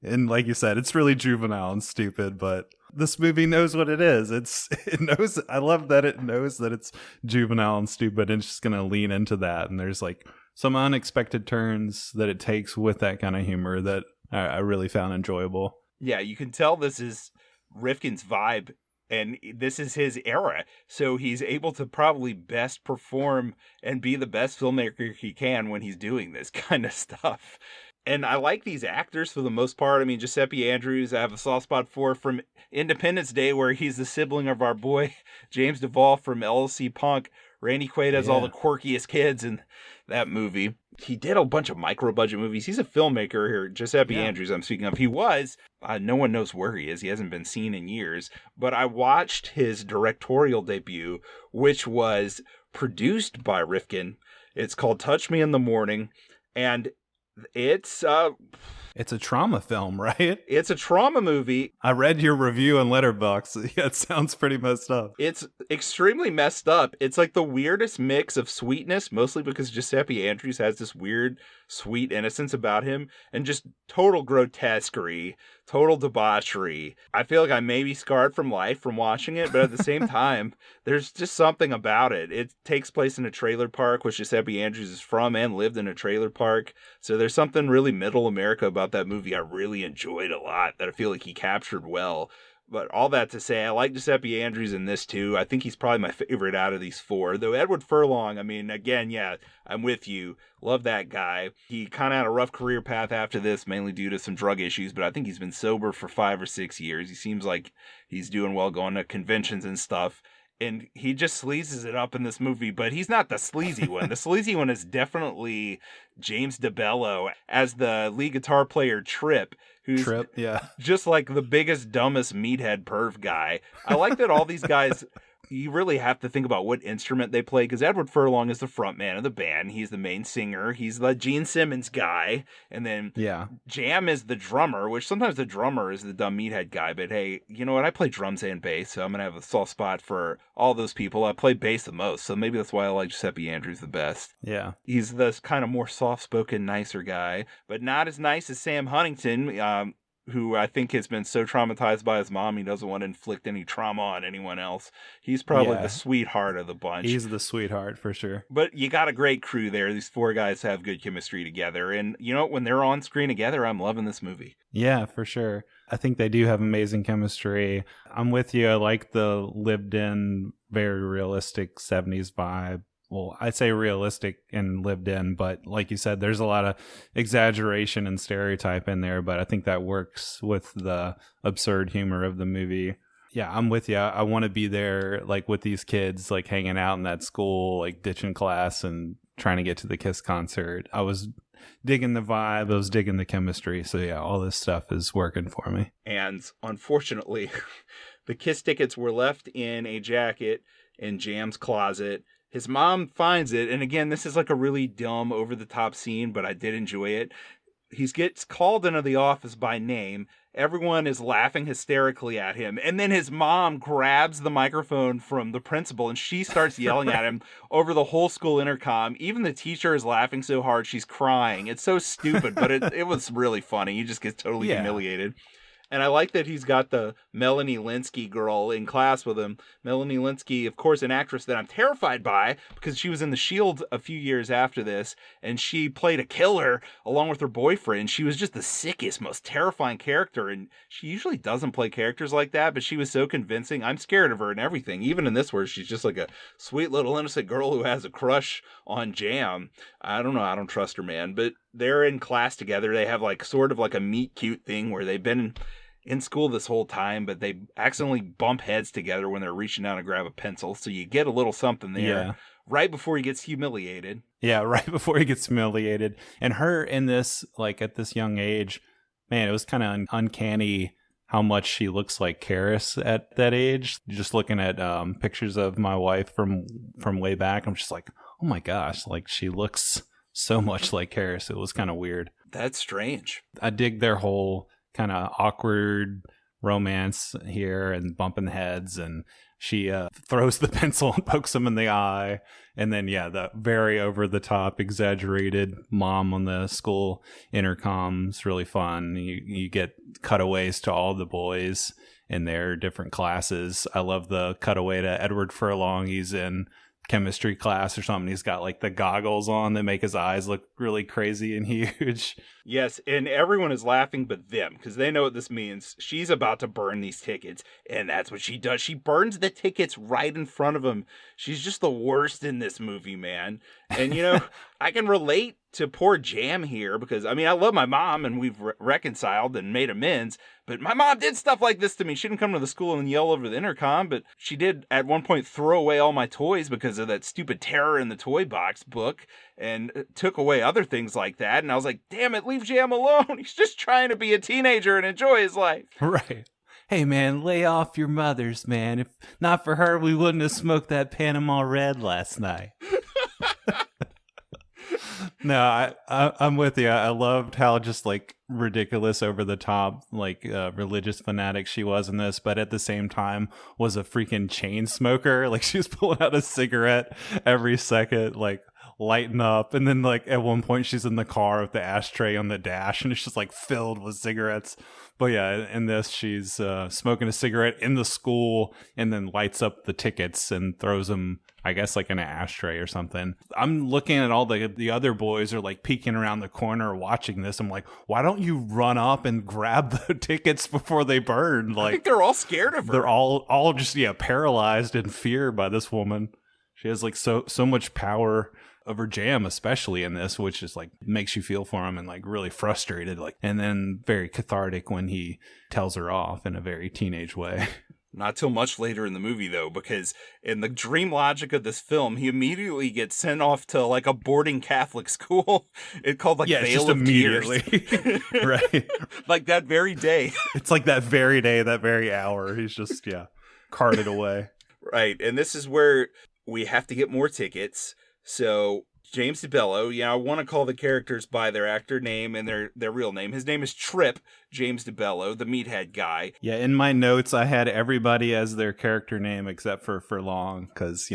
And like you said, it's really juvenile and stupid, but this movie knows what it is. It knows. I love that it knows that it's juvenile and stupid, and it's just gonna lean into that. And there's like some unexpected turns that it takes with that kind of humor that I really found enjoyable.
Yeah, you can tell this is Rifkin's vibe, and this is his era. So he's able to probably best perform and be the best filmmaker he can when he's doing this kind of stuff. And I like these actors for the most part. I mean, Giuseppe Andrews, I have a soft spot for from Independence Day, where he's the sibling of our boy James Duvall from LLC Punk. Randy Quaid has all the quirkiest kids in that movie. He did a bunch of micro-budget movies. He's a filmmaker here. Giuseppe Andrews, I'm speaking of. He was. No one knows where he is. He hasn't been seen in years. But I watched his directorial debut, which was produced by Rifkin. It's called Touch Me in the Morning. And it's
a trauma film, right?
It's a trauma movie.
I read your review on Letterboxd. Yeah, it sounds pretty messed up.
It's extremely messed up. It's like the weirdest mix of sweetness, mostly because Giuseppe Andrews has this weird, sweet innocence about him, and just total grotesquerie, total debauchery. I feel like I may be scarred from life from watching it, but at the same time, there's just something about it. It takes place in a trailer park, which Giuseppe Andrews is from and lived in a trailer park. So there's something really middle America about that movie I really enjoyed a lot that I feel like he captured well. But all that to say, I like Giuseppe Andrews in this too. I think he's probably my favorite out of these four. Though Edward Furlong, I mean, again, I'm with you. Love that guy. He kind of had a rough career path after this, mainly due to some drug issues, but I think he's been sober for 5 or 6 years. He seems like he's doing well going to conventions and stuff. And he just sleazes it up in this movie, but he's not the sleazy one. The sleazy one is definitely James DeBello as the lead guitar player Trip, who's just like the biggest, dumbest meathead perv guy. I like that all these guys, you really have to think about what instrument they play, because Edward Furlong is the front man of the band. He's the main singer. He's the Gene Simmons guy. And then Jam is the drummer, which sometimes the drummer is the dumb meathead guy. But hey, you know what? I play drums and bass, so I'm going to have a soft spot for all those people. I play bass the most, so maybe that's why I like Giuseppe Andrews the best.
Yeah.
He's the kind of more soft-spoken, nicer guy, but not as nice as Sam Huntington, who I think has been so traumatized by his mom, he doesn't want to inflict any trauma on anyone else. He's probably the sweetheart of the bunch.
He's the sweetheart for sure.
But you got a great crew there. These four guys have good chemistry together. And you know, when they're on screen together, I'm loving this movie.
Yeah, for sure. I think they do have amazing chemistry. I'm with you. I like the lived in, very realistic 70s vibe. Well, I'd say realistic and lived in, but like you said, there's a lot of exaggeration and stereotype in there, but I think that works with the absurd humor of the movie. Yeah, I'm with you. I want to be there, like with these kids, like hanging out in that school, like ditching class and trying to get to the Kiss concert. I was digging the vibe. I was digging the chemistry. So yeah, all this stuff is working for me.
And unfortunately, the Kiss tickets were left in a jacket in Jam's closet. His mom finds it, and again, this is like a really dumb, over-the-top scene, but I did enjoy it. He gets called into the office by name. Everyone is laughing hysterically at him. And then his mom grabs the microphone from the principal and she starts yelling at him over the whole school intercom. Even the teacher is laughing so hard she's crying. It's so stupid, but it was really funny. He just gets totally humiliated. And I like that he's got the Melanie Linsky girl in class with him. Melanie Linsky, of course, an actress that I'm terrified by because she was in The Shield a few years after this, and she played a killer along with her boyfriend. She was just the sickest, most terrifying character, and she usually doesn't play characters like that, but she was so convincing. I'm scared of her and everything, even in this where she's just like a sweet little innocent girl who has a crush on Jam. I don't know. I don't trust her, man. But they're in class together. They have like sort of like a meet cute thing where they've been in school this whole time, but they accidentally bump heads together when they're reaching down to grab a pencil. So you get a little something there right before he gets humiliated.
Yeah, right before he gets humiliated. And her in this, like at this young age, man, it was kind of uncanny how much she looks like Karis at that age. Just looking at pictures of my wife from way back, I'm just like, oh my gosh, like she looks so much like Karis. It was kind of weird.
That's strange.
I dig their whole kind of awkward romance here and bumping heads, and she throws the pencil and pokes him in the eye. And then, the very over-the-top, exaggerated mom on the school intercom's really fun. You get cutaways to all the boys in their different classes. I love the cutaway to Edward Furlong. He's in chemistry class or something. He's got like the goggles on that make his eyes look really crazy and huge.
Yes, and everyone is laughing but them because they know what this means. She's about to burn these tickets, and that's what she does. She burns the tickets right in front of him. She's just the worst in this movie, man. And, I can relate to poor Jam here because, I love my mom and we've reconciled and made amends, but my mom did stuff like this to me. She didn't come to the school and yell over the intercom, but she did at one point throw away all my toys because of that stupid Terror in the Toy Box book and took away other things like that. And I was like, damn it, leave Jam alone. He's just trying to be a teenager and enjoy his life.
Right. Hey, man, lay off your mothers, man. If not for her, we wouldn't have smoked that Panama Red last night. No, I'm with you. I loved how just like ridiculous over the top, like religious fanatic she was in this, but at the same time was a freaking chain smoker. Like she was pulling out a cigarette every second, like lighting up. And then like at one point she's in the car with the ashtray on the dash and it's just like filled with cigarettes. But yeah, in this she's smoking a cigarette in the school and then lights up the tickets and throws them, I guess, like in an ashtray or something. I'm looking at all the other boys are like peeking around the corner watching this. I'm like, why don't you run up and grab the tickets before they burn? Like,
I think they're all scared of her.
They're all just paralyzed in fear by this woman. She has like so much power over Jam, especially in this, which is like makes you feel for him and like really frustrated. Like, and then very cathartic when he tells her off in a very teenage way.
Not till much later in the movie, though, because in the dream logic of this film, he immediately gets sent off to like a boarding Catholic school. It's called like Vale of Tears.
Right.
Like that very day.
It's like that very day, that very hour. He's just, carted away.
Right. And this is where we have to get more tickets. So James DeBello, I want to call the characters by their actor name and their real name. His name is Trip James DeBello, the meathead guy.
Yeah, in my notes, I had everybody as their character name except for Furlong, because,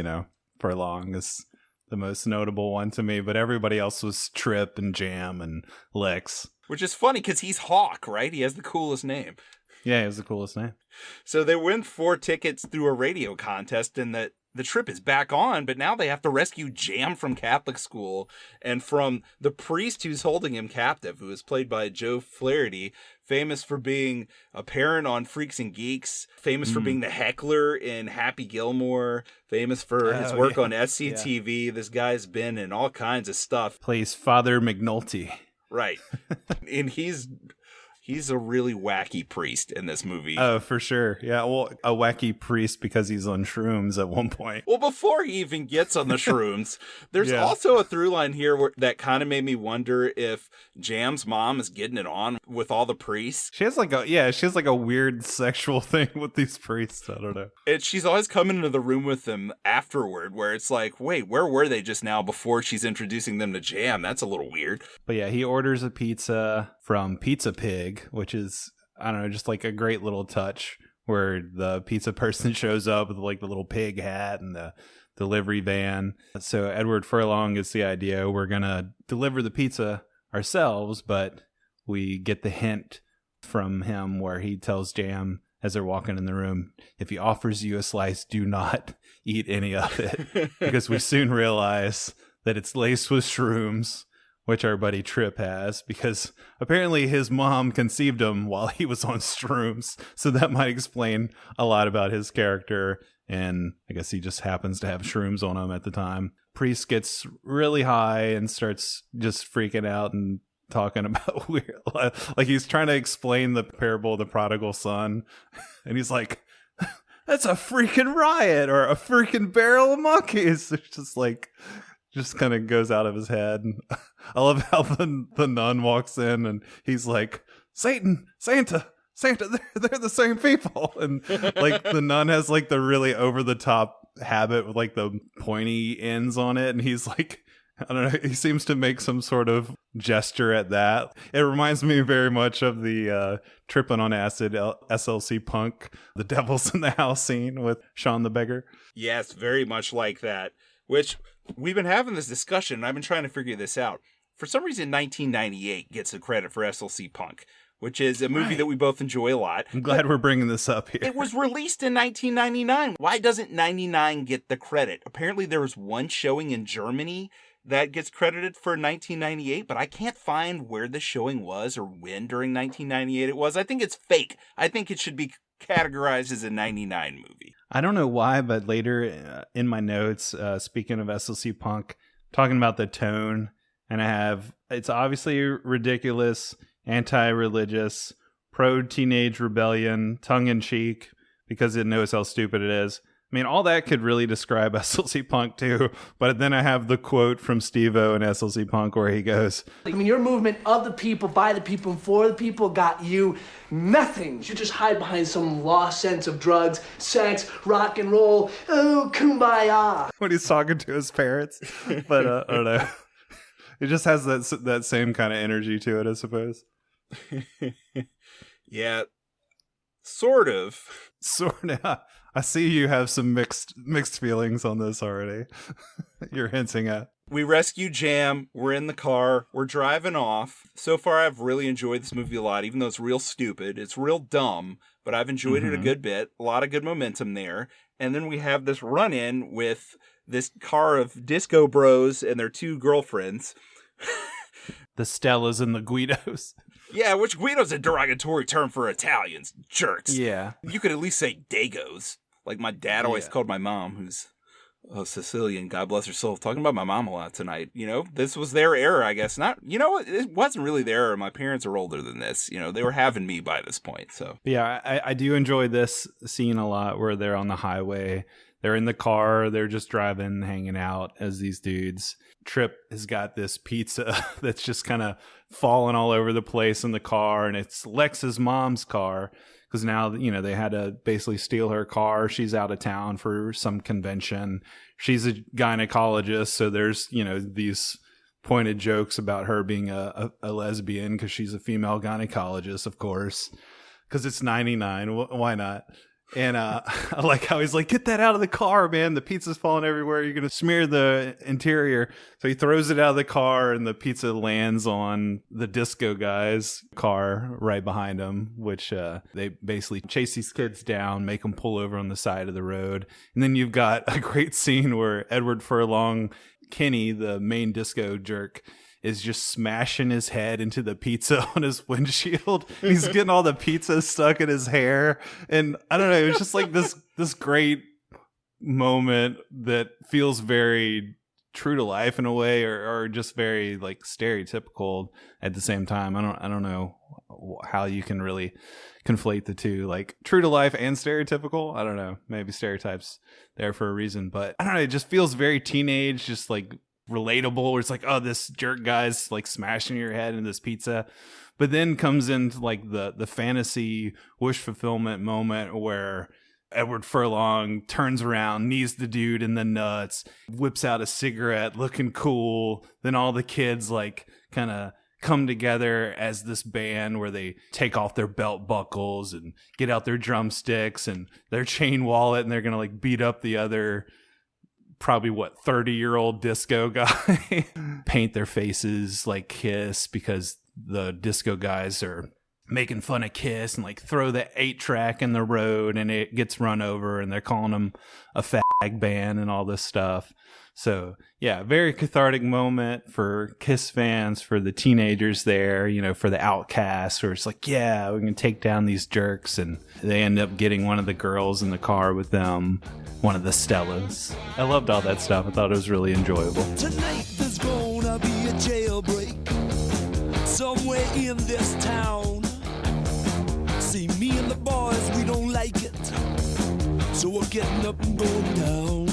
Furlong is the most notable one to me, but everybody else was Trip and Jam and Lex.
Which is funny because he's Hawk, right? He has the coolest name.
Yeah, he has the coolest name.
So they win 4 tickets through a radio contest, and the trip is back on, but now they have to rescue Jam from Catholic school and from the priest who's holding him captive, who is played by Joe Flaherty, famous for being a parent on Freaks and Geeks, famous for being the heckler in Happy Gilmore, famous for his work on SCTV. Yeah. This guy's been in all kinds of stuff.
Plays Father McNulty.
Right. And He's a really wacky priest in this movie.
Oh, for sure. Yeah, well, a wacky priest because he's on shrooms at one point.
Well, before he even gets on the shrooms, there's also a through line here that kind of made me wonder if Jam's mom is getting it on with all the priests.
She has like a weird sexual thing with these priests. I don't know.
And she's always coming into the room with them afterward, where it's like, wait, where were they just now before she's introducing them to Jam? That's a little weird.
But yeah, he orders a pizza from Pizza Pig, which is, I don't know, just like a great little touch where the pizza person shows up with like the little pig hat and the delivery van. So Edward Furlong gets the idea, we're going to deliver the pizza ourselves, but we get the hint from him where he tells Jam as they're walking in the room, if he offers you a slice, do not eat any of it, because we soon realize that it's laced with shrooms, which our buddy Trip has, because apparently his mom conceived him while he was on shrooms. So that might explain a lot about his character. And I guess he just happens to have shrooms on him at the time. Priest gets really high and starts just freaking out and talking about weird, like he's trying to explain the parable of the prodigal son. And he's like, that's a freaking riot or a freaking barrel of monkeys. It's just like, just kind of goes out of his head. And I love how the nun walks in and he's like, Santa, they're the same people. And like the nun has like the really over the top habit with like the pointy ends on it. And he's like, I don't know, he seems to make some sort of gesture at that. It reminds me very much of the Trippin' on Acid SLC Punk, The Devil's in the House scene with Sean the Beggar.
Yes, very much like that, which we've been having this discussion, and I've been trying to figure this out. For some reason, 1998 gets the credit for SLC Punk, which is a movie that we both enjoy a lot.
I'm glad we're bringing this up here.
It was released in 1999. Why doesn't 99 get the credit? Apparently there was one showing in Germany that gets credited for 1998, but I can't find where the showing was or when during 1998 it was. I think it's fake. I think it should be categorized as a 99 movie.
I don't know why, but later in my notes, speaking of SLC Punk, talking about the tone, and it's obviously ridiculous, anti-religious, pro-teenage rebellion, tongue-in-cheek, because it knows how stupid it is. I mean, all that could really describe SLC Punk too, but then I have the quote from Steve-O in SLC Punk where he goes,
I mean, your movement of the people, by the people, and for the people got you nothing. You just hide behind some lost sense of drugs, sex, rock and roll, oh, kumbaya.
When he's talking to his parents. But I don't know. It just has that same kind of energy to it, I suppose.
Yeah, sort of.
Sort of. I see you have some mixed feelings on this already. You're hinting at.
We rescue Jam. We're in the car. We're driving off. So far, I've really enjoyed this movie a lot, even though it's real stupid. It's real dumb, but I've enjoyed it a good bit. A lot of good momentum there. And then we have this run-in with this car of disco bros and their two girlfriends.
The Stellas and the Guidos.
Yeah, which Guido's a derogatory term for Italians. Jerks.
Yeah.
You could at least say Dagos. Like my dad always called my mom, who's a Sicilian, God bless her soul, talking about my mom a lot tonight. You know, this was their era, I guess. Not, you know, it wasn't really their era. My parents are older than this. You know, they were having me by this point. So
yeah, I do enjoy this scene a lot where they're on the highway. They're in the car. They're just driving, hanging out as these dudes. Trip has got this pizza that's just kind of falling all over the place in the car. And it's Lex's mom's car. Because now, you know, they had to basically steal her car. She's out of town for some convention. She's a gynecologist. So there's, you know, these pointed jokes about her being a lesbian because she's a female gynecologist, of course. Because it's 99. Why not? And I like how he's like, get that out of the car, man. The pizza's falling everywhere. You're going to smear the interior. So he throws it out of the car and the pizza lands on the disco guy's car right behind him, which they basically chase these kids down, make them pull over on the side of the road. And then you've got a great scene where Edward Furlong, Kenny, the main disco jerk, is just smashing his head into the pizza on his windshield. He's getting all the pizza stuck in his hair. And I don't know, it was just like this great moment that feels very true to life in a way, or just very like stereotypical at the same time. I don't know how you can really conflate the two, like true to life and stereotypical. I don't know, maybe stereotypes there for a reason, but I don't know, it just feels very teenage, just like relatable, where it's like, oh, this jerk guy's like smashing your head in this pizza. But then comes into like the fantasy wish fulfillment moment where Edward Furlong turns around, knees the dude in the nuts, whips out a cigarette looking cool. Then all the kids like kind of come together as this band where they take off their belt buckles and get out their drumsticks and their chain wallet, and they're going to like beat up the other probably 30-year-old disco guy. Paint their faces like Kiss because the disco guys are making fun of Kiss, and like throw the 8-track in the road and it gets run over and they're calling them a fag band and all this stuff. So yeah, very cathartic moment for Kiss fans, for the teenagers there, you know, for the outcasts, where it's like, yeah, we can take down these jerks. And they end up getting one of the girls in the car with them, one of the Stellas. I loved all that stuff. I thought it was really enjoyable.
Tonight there's gonna be a jailbreak somewhere in this town. See, me and the boys, we don't like it, so we're getting up and going down.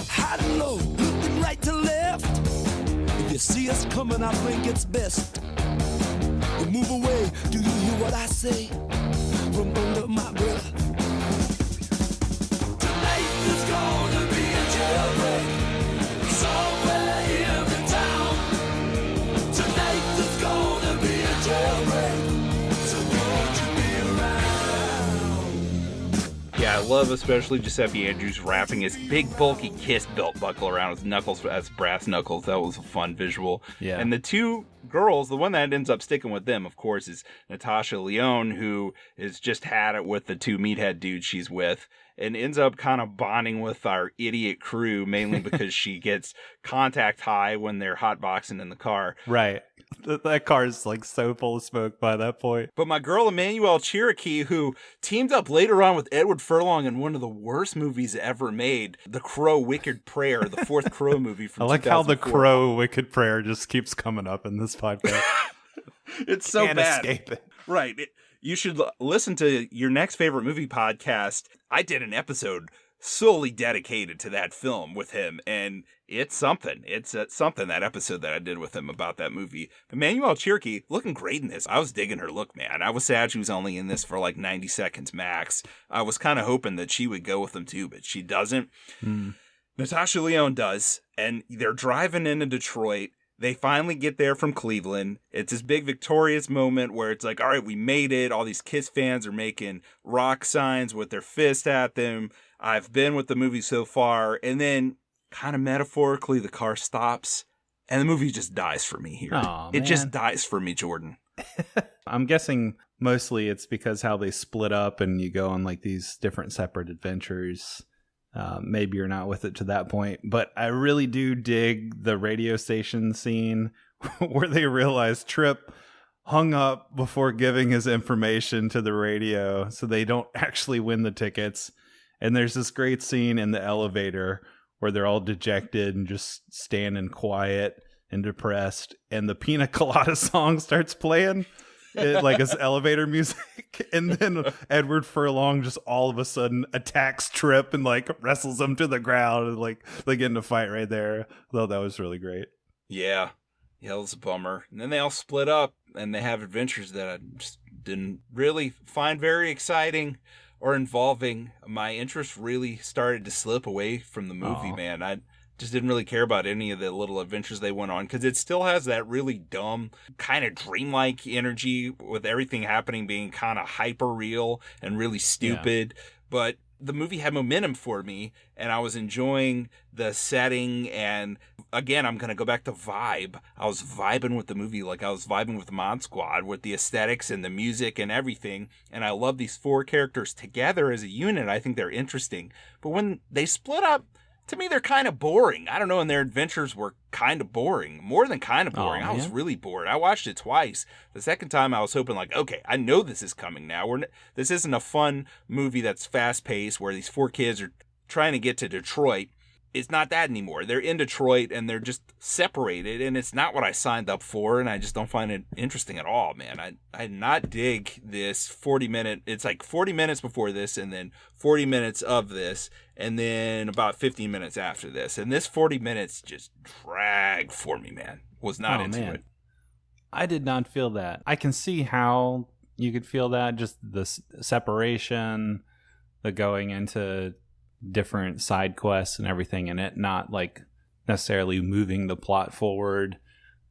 High and low, looking right to left. If you see us coming, I think it's best you move away. Do you hear what I say from under my breath? Tonight there's gonna be a jailbreak somewhere in the town. Tonight there's gonna be a jailbreak, so won't you be around?
Yeah, I love especially Giuseppe Andrews wrapping his big bulky Kiss belt buckle around his knuckles as brass knuckles. That was a fun visual.
Yeah.
And the two girls, the one that ends up sticking with them, of course, is Natasha Lyonne, who has just had it with the two meathead dudes she's with, and ends up kind of bonding with our idiot crew, mainly because she gets contact high when they're hotboxing in the car.
Right. That car is like so full of smoke by that point.
But my girl Emmanuelle Cherokee, who teamed up later on with Edward Furlong in one of the worst movies ever made, The Crow Wicked Prayer, the fourth Crow movie from 2004.
I like how The Crow Wicked Prayer just keeps coming up in this podcast.
It's so
Can't
bad.
escape it.
Right. You should listen to your next favorite movie podcast. I did an episode solely dedicated to that film with him, and it's something. It's something, that episode that I did with him about that movie. Emmanuelle Cherokee looking great in this. I was digging her look, man. I was sad she was only in this for like 90 seconds max. I was kind of hoping that she would go with them too, but she doesn't. Natasha Lyonne does, and they're driving into Detroit. They finally get there from Cleveland. It's this big victorious moment where it's like, all right, we made it. All these Kiss fans are making rock signs with their fist at them. I've been with the movie so far. And then kind of metaphorically, the car stops and the movie just dies for me here.
Aw,
it
man.
just dies for me, Jordan.
I'm guessing mostly it's because how they split up and you go on like these different separate adventures. Maybe you're not with it to that point, but I really do dig the radio station scene where they realize Tripp hung up before giving his information to the radio, so they don't actually win the tickets. And there's this great scene in the elevator where they're all dejected and just standing quiet and depressed, and the Pina Colada song starts playing. Like his elevator music, and then Edward Furlong just all of a sudden attacks Tripp and like wrestles him to the ground, and like they get in a fight right there. I thought that was really great.
Yeah, it was a bummer. And then they all split up and they have adventures that I just didn't really find very exciting or involving. My interest really started to slip away from the movie, man. I just didn't really care about any of the little adventures they went on, because it still has that really dumb, kind of dreamlike energy with everything happening being kind of hyper real and really stupid. Yeah. But the movie had momentum for me, and I was enjoying the setting. And again, I'm going to go back to vibe. I was vibing with the movie like I was vibing with Mod Squad, with the aesthetics and the music and everything. And I love these four characters together as a unit. I think they're interesting. But when they split up, to me, they're kind of boring. I don't know, and their adventures were kind of boring. More than kind of boring. I was really bored. I watched it twice. The second time, I was hoping, like, okay, I know this is coming now. This isn't a fun movie that's fast-paced, where these four kids are trying to get to Detroit. it's not that anymore. They're in Detroit and they're just separated, and it's not what I signed up for, and I just don't find it interesting at all, man. I did not dig this 40-minute. It's like 40 minutes before this, and then 40 minutes of this, and then about 15 minutes after this. And this 40 minutes just dragged for me, man. Was not into it.
I did not feel that. I can see how you could feel that, just the separation, the going into different side quests and everything in it, not like necessarily moving the plot forward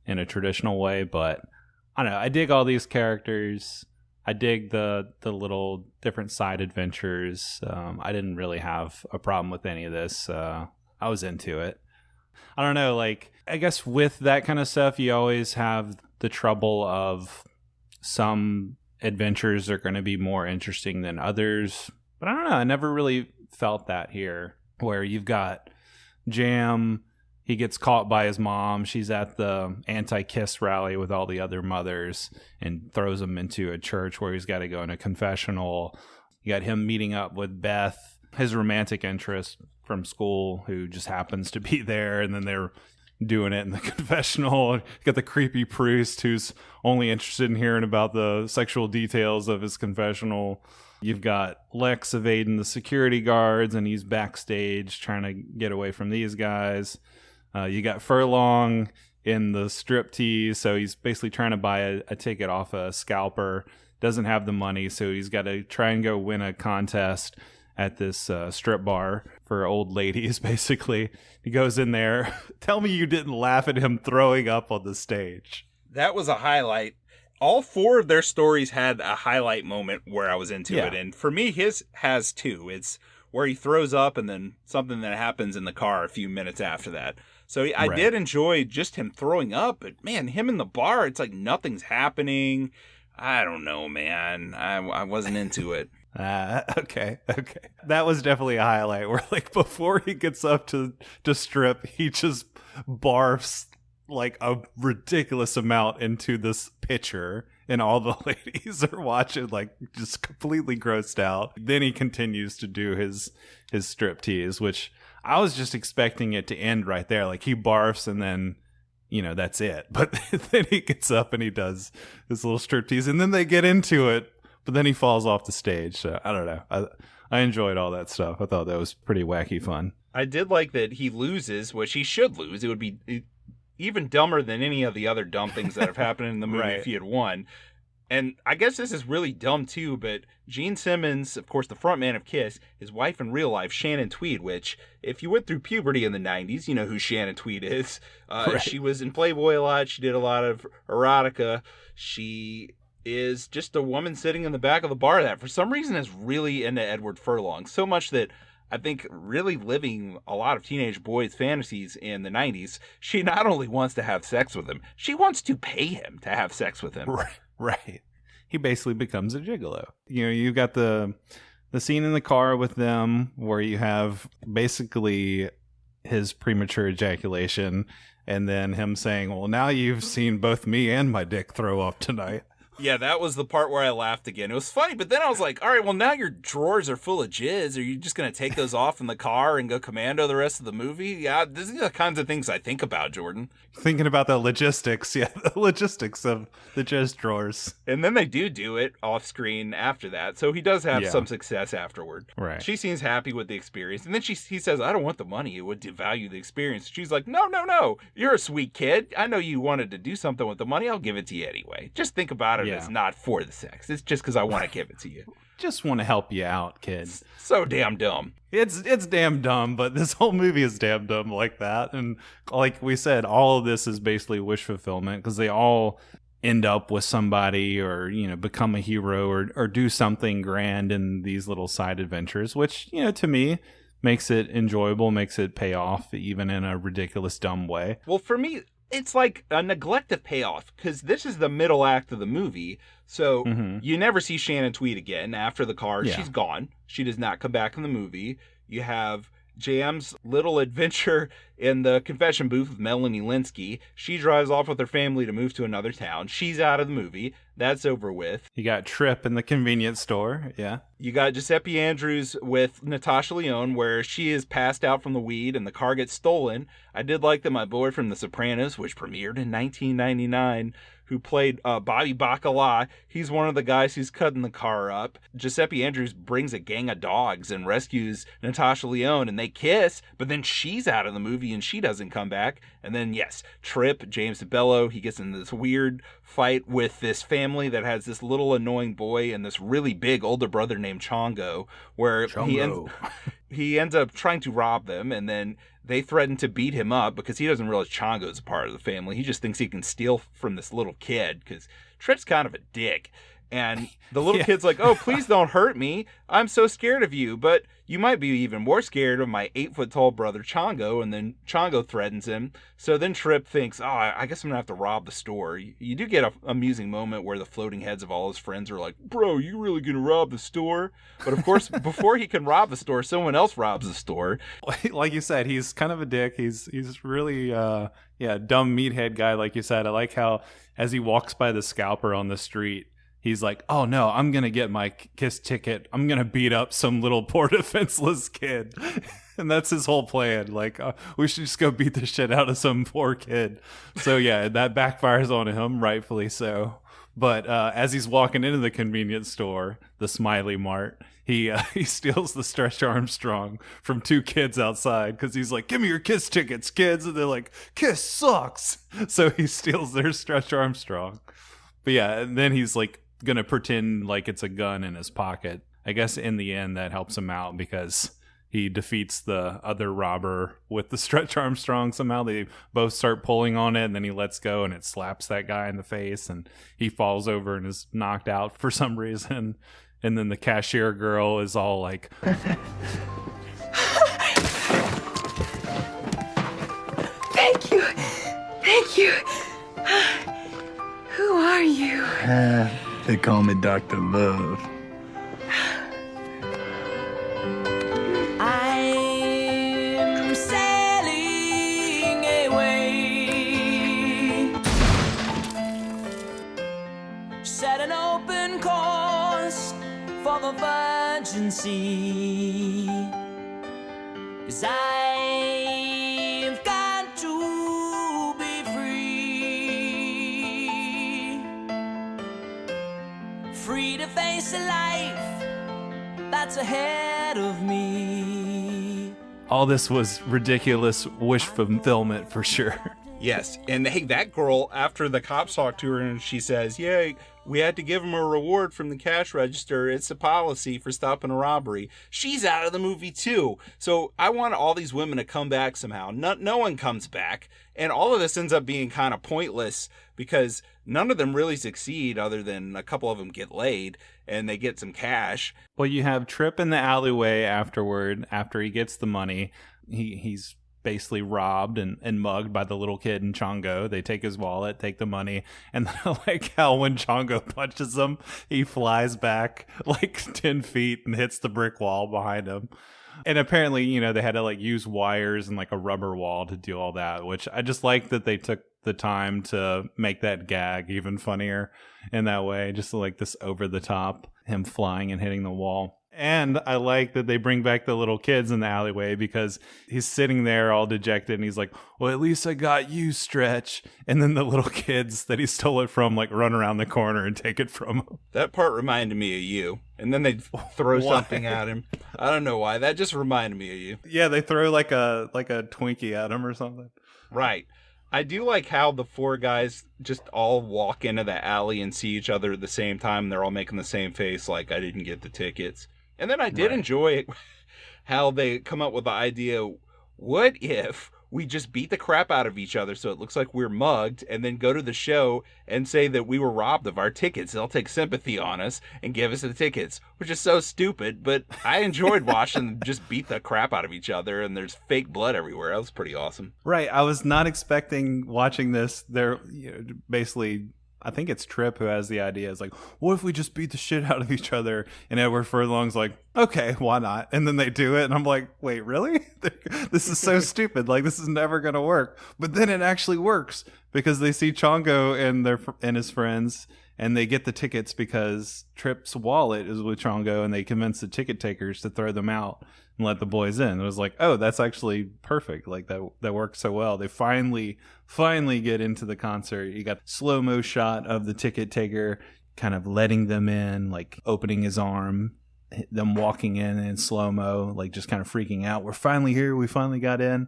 in a traditional way, but I don't know, I dig all these characters. I dig the little different side adventures. I didn't really have a problem with any of this. I was into it. I don't know, like, I guess with that kind of stuff, you always have the trouble of some adventures are going to be more interesting than others. But I don't know, I never really felt that here, where you've got Jam, he gets caught by his mom, she's at the anti-kiss rally with all the other mothers and throws him into a church where he's got to go in a confessional. You got him meeting up with Beth, his romantic interest from school, who just happens to be there, and then they're doing it in the confessional. You got the creepy priest who's only interested in hearing about the sexual details of his confessional. You've got Lex evading the security guards, and he's backstage trying to get away from these guys. You got Furlong in the striptease, so he's basically trying to buy a ticket off a scalper. Doesn't have the money, so he's got to try and go win a contest at this strip bar for old ladies, basically. He goes in there. Tell me you didn't laugh at him throwing up on the stage.
That was a highlight. All four of their stories had a highlight moment where I was into it. And for me, his has two. It's where he throws up and then something that happens in the car a few minutes after that. So I did enjoy just him throwing up. But, man, him in the bar, it's like nothing's happening. I don't know, man. I wasn't into it.
Okay. That was definitely a highlight where, like, before he gets up to strip, he just barfs like a ridiculous amount into this pitcher, and all the ladies are watching, like, just completely grossed out. Then he continues to do his striptease, which I was just expecting it to end right there. Like, he barfs and then, you know, that's it. But then he gets up and he does his little striptease, and then they get into it, but then he falls off the stage. So I don't know. I enjoyed all that stuff. I thought that was pretty wacky fun.
I did like that he loses, which he should lose. It would be even dumber than any of the other dumb things that have happened in the movie if he had won. And I guess this is really dumb too, but Gene Simmons, of course, the frontman of Kiss, his wife in real life, Shannon Tweed, which if you went through puberty in the 90s, you know who Shannon Tweed is. She was in Playboy a lot. She did a lot of erotica. She is just a woman sitting in the back of the bar that for some reason is really into Edward Furlong. So much that I think really living a lot of teenage boys' fantasies in the 90s, she not only wants to have sex with him, she wants to pay him to have sex with him.
Right. He basically becomes a gigolo. You know, you got the scene in the car with them where you have basically his premature ejaculation and then him saying, well, now you've seen both me and my dick throw up tonight.
Yeah, that was the part where I laughed again. It was funny, but then I was like, all right, well, now your drawers are full of jizz. Are you just going to take those off in the car and go commando the rest of the movie? Yeah, these are the kinds of things I think about, Jordan.
Thinking about the logistics, the logistics of the jizz drawers.
And then they do it off screen after that, so he does have some success afterward.
Right.
She seems happy with the experience, and then he says, I don't want the money. It would devalue the experience. She's like, no. You're a sweet kid. I know you wanted to do something with the money. I'll give it to you anyway. Just think about it. It's not for the sex. It's just because I want to give it to you.
Just want to help you out, kid.
So damn dumb.
It's damn dumb, but this whole movie is damn dumb like that. And like we said, all of this is basically wish fulfillment because they all end up with somebody or, you know, become a hero or do something grand in these little side adventures, which, you know, to me makes it enjoyable, makes it pay off even in a ridiculous dumb way.
Well, for me, it's like a neglected payoff because this is the middle act of the movie. So you never see Shannon Tweed again after the car. Yeah. She's gone. She does not come back in the movie. You have Jam's little adventure in the confession booth with Melanie Linsky. She drives off with her family to move to another town. She's out of the movie. That's over with.
You got Trip in the convenience store. Yeah.
You got Giuseppe Andrews with Natasha Lyonne, where she is passed out from the weed and the car gets stolen. I did like that my boy from The Sopranos, which premiered in 1999, who played Bobby Bacala. He's one of the guys who's cutting the car up. Giuseppe Andrews brings a gang of dogs and rescues Natasha Lyonne, and they kiss, but then she's out of the movie and she doesn't come back. And then, yes, Trip, James DeBello, he gets in this weird fight with this family that has this little annoying boy and this really big older brother named Chongo, where he ends up trying to rob them, and then they threaten to beat him up because he doesn't realize Chongo's a part of the family. He just thinks he can steal from this little kid because Trip's kind of a dick. And the little kid's like, oh, please don't hurt me. I'm so scared of you. But you might be even more scared of my 8-foot-tall brother Chongo. And then Chongo threatens him. So then Trip thinks, oh, I guess I'm going to have to rob the store. You do get an amusing moment where the floating heads of all his friends are like, bro, you really going to rob the store? But of course, before he can rob the store, someone else robs the store.
Like you said, he's kind of a dick. He's really, dumb meathead guy, like you said. I like how as he walks by the scalper on the street, he's like, oh, no, I'm going to get my kiss ticket. I'm going to beat up some little poor defenseless kid. And that's his whole plan. Like, we should just go beat the shit out of some poor kid. So, yeah, that backfires on him, rightfully so. But as he's walking into the convenience store, the Smiley Mart, he steals the Stretch Armstrong from 2 kids outside because he's like, give me your kiss tickets, kids. And they're like, kiss sucks. So he steals their Stretch Armstrong. But, yeah, and then he's like, gonna pretend like it's a gun in his pocket. I guess in the end that helps him out because he defeats the other robber with the Stretch Armstrong. Somehow they both start pulling on it, and then he lets go and it slaps that guy in the face and he falls over and is knocked out for some reason. And then the cashier girl is all like,
thank you. Who are you?
They call me Dr. Love.
I'm sailing away. Set an open course for the virgin sea. 'Cause I've got to be free to face a life that's ahead of me.
all this was ridiculous wish fulfillment for sure.
Yes, and hey, that girl, after the cops talk to her and she says, yeah, we had to give him a reward from the cash register. It's a policy for stopping a robbery. She's out of the movie too. So I want all these women to come back somehow. No one comes back. And all of this ends up being kind of pointless because none of them really succeed other than a couple of them get laid and they get some cash.
Well, you have Trip in the alleyway afterward, after he gets the money. He's basically robbed and mugged by the little kid in Chongo. They take his wallet, take the money, and then I like how when Chongo punches him, he flies back like 10 feet and hits the brick wall behind him. And apparently, you know, they had to like use wires and like a rubber wall to do all that, which I just like that they took the time to make that gag even funnier in that way. Just like this over the top, him flying and hitting the wall. And I like that they bring back the little kids in the alleyway because he's sitting there all dejected and he's like, well, at least I got you, Stretch. And then the little kids that he stole it from like run around the corner and take it from him.
That part reminded me of you. And then they throw something at him. I don't know why. That just reminded me of you.
Yeah, they throw like a Twinkie at him or something.
Right. I do like how the four guys just all walk into the alley and see each other at the same time. They're all making the same face like, I didn't get the tickets. And then I did enjoy how they come up with the idea, what if we just beat the crap out of each other so it looks like we're mugged and then go to the show and say that we were robbed of our tickets. They'll take sympathy on us and give us the tickets, which is so stupid. But I enjoyed watching them just beat the crap out of each other and there's fake blood everywhere. That was pretty awesome.
Right. I was not expecting watching this. They're basically... I think it's Tripp who has the idea. It's like, what if we just beat the shit out of each other? And Edward Furlong's like, okay, why not? And then they do it. And I'm like, wait, really? This is so stupid. Like, this is never going to work. But then it actually works because they see Chongo and his friends, and they get the tickets because Tripp's wallet is with Chongo, and they convince the ticket takers to throw them out and let the boys in. It was like, oh, that's actually perfect. Like that worked so well. They finally get into the concert. You got slow-mo shot of the ticket taker kind of letting them in, like opening his arm, them walking in slow-mo, like just kind of freaking out. We're finally here. We finally got in.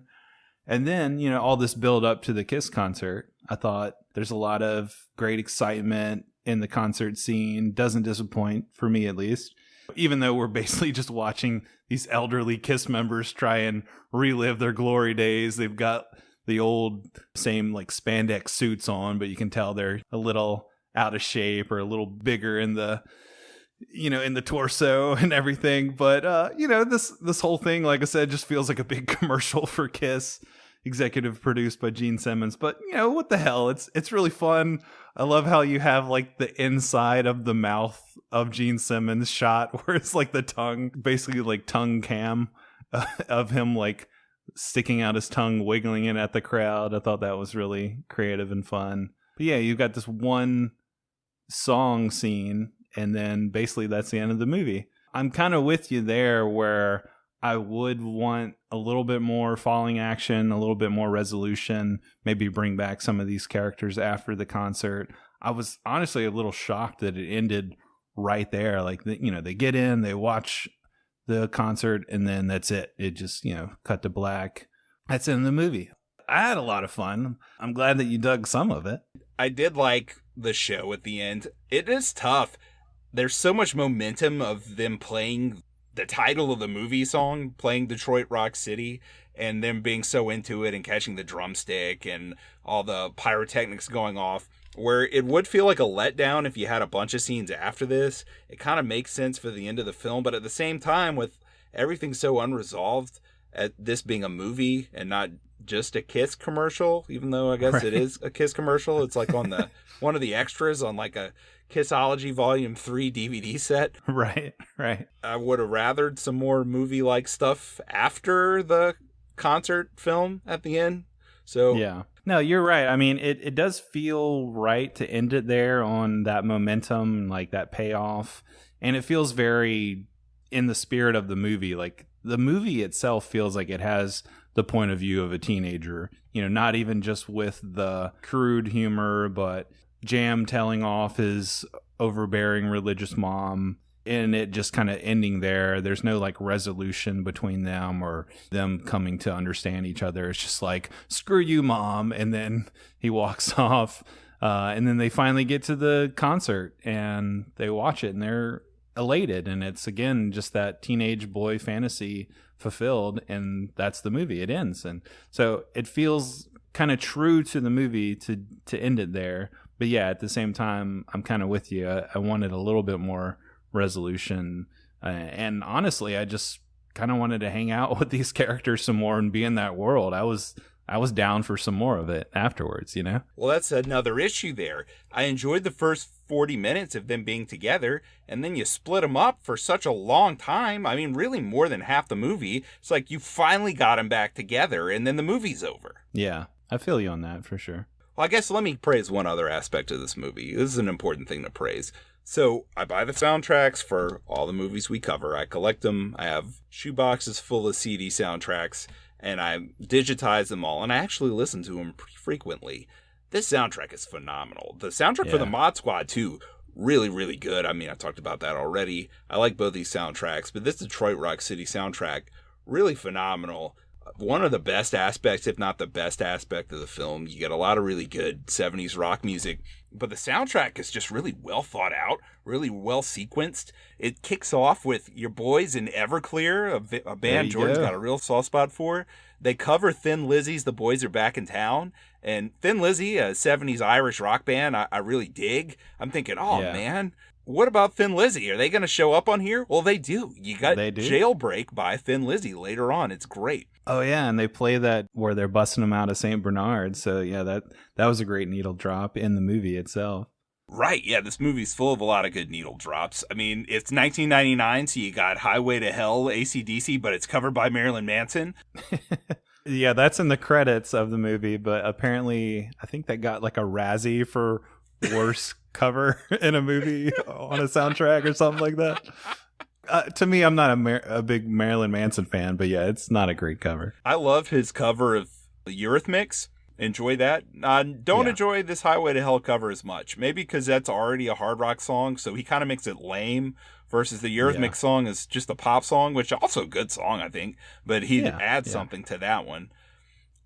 And then, all this build up to the Kiss concert. I thought there's a lot of great excitement in the concert scene. Doesn't disappoint, for me at least. Even though we're basically just watching these elderly Kiss members try and relive their glory days. They've got the old same like spandex suits on, but you can tell they're a little out of shape or a little bigger in the in the torso and everything. But this whole thing, like I said, just feels like a big commercial for Kiss, executive produced by Gene Simmons. But what the hell, it's really fun. I love how you have like the inside of the mouth of Gene Simmons shot where it's like the tongue, basically like tongue cam of him like sticking out his tongue, wiggling it at the crowd. I thought that was really creative and fun. But yeah, you've got this one song scene, and then basically that's the end of the movie. I'm kind of with you there where I would want a little bit more falling action, a little bit more resolution, maybe bring back some of these characters after the concert. I was honestly a little shocked that it ended right there. Like, they get in, they watch the concert, and then that's it. It just, cut to black. That's the end of the movie. I had a lot of fun. I'm glad that you dug some of it.
I did like the show at the end. It is tough. There's so much momentum of them playing the title of the movie song, playing Detroit Rock City, and them being so into it and catching the drumstick and all the pyrotechnics going off, where it would feel like a letdown if you had a bunch of scenes after this. It kind of makes sense for the end of the film, but at the same time, with everything so unresolved, at this being a movie and not just a Kiss commercial, even though I guess It is a Kiss commercial. It's like on the one of the extras on like a Kissology Volume 3 DVD set.
Right.
I would have rathered some more movie-like stuff after the concert film at the end. So
yeah. No, you're right. I mean, it does feel right to end it there on that momentum, like that payoff. And it feels very in the spirit of the movie. Like the movie itself feels like it has the point of view of a teenager, not even just with the crude humor, but Jam telling off his overbearing religious mom, and it just kind of ending there. There's no like resolution between them or them coming to understand each other. It's just like, screw you, mom. And then he walks off. And then they finally get to the concert and they watch it and they're elated. And it's, again, just that teenage boy fantasy fulfilled. And that's the movie. It ends. And so it feels kind of true to the movie to end it there. But yeah, at the same time, I'm kind of with you. I wanted a little bit more resolution. And honestly, I just kind of wanted to hang out with these characters some more and be in that world. I was down for some more of it afterwards, Well,
that's another issue there. I enjoyed the first 40 minutes of them being together, and then you split them up for such a long time. I mean, really more than half the movie. It's like you finally got them back together, and then the movie's over.
Yeah, I feel you on that for sure.
Well, I guess let me praise one other aspect of this movie. This is an important thing to praise. So I buy the soundtracks for all the movies we cover. I collect them. I have shoeboxes full of CD soundtracks, and I digitize them all, and I actually listen to them pretty frequently. This soundtrack is phenomenal. The soundtrack for the Mod Squad, too, really, really good. I mean, I talked about that already. I like both these soundtracks, but this Detroit Rock City soundtrack, really phenomenal. One of the best aspects, if not the best aspect of the film. You get a lot of really good 70s rock music, but the soundtrack is just really well thought out, really well sequenced. It kicks off with your boys in Everclear, a band Jordan's got a real soft spot for. They cover Thin Lizzy's The Boys Are Back in Town. And Thin Lizzy, a 70s Irish rock band, I really dig. I'm thinking, man, what about Thin Lizzy? Are they going to show up on here? Well, they do. You got Jailbreak by Thin Lizzy later on. It's great.
Oh, yeah, and they play that where they're busting them out of St. Bernard. So, yeah, that was a great needle drop in the movie itself.
Right, yeah, this movie's full of a lot of good needle drops. I mean, it's 1999, so you got Highway to Hell, AC/DC, but it's covered by Marilyn Manson.
Yeah, that's in the credits of the movie, but apparently I think that got like a Razzie for worst cover in a movie on a soundtrack or something like that. To me, I'm not a big Marilyn Manson fan, but yeah, it's not a great cover.
I love his cover of Eurythmics. Enjoy that. Don't enjoy this Highway to Hell cover as much. Maybe because that's already a hard rock song, so he kind of makes it lame. Versus the Eurythmics song is just a pop song, which also a good song, I think. But he adds something to that one.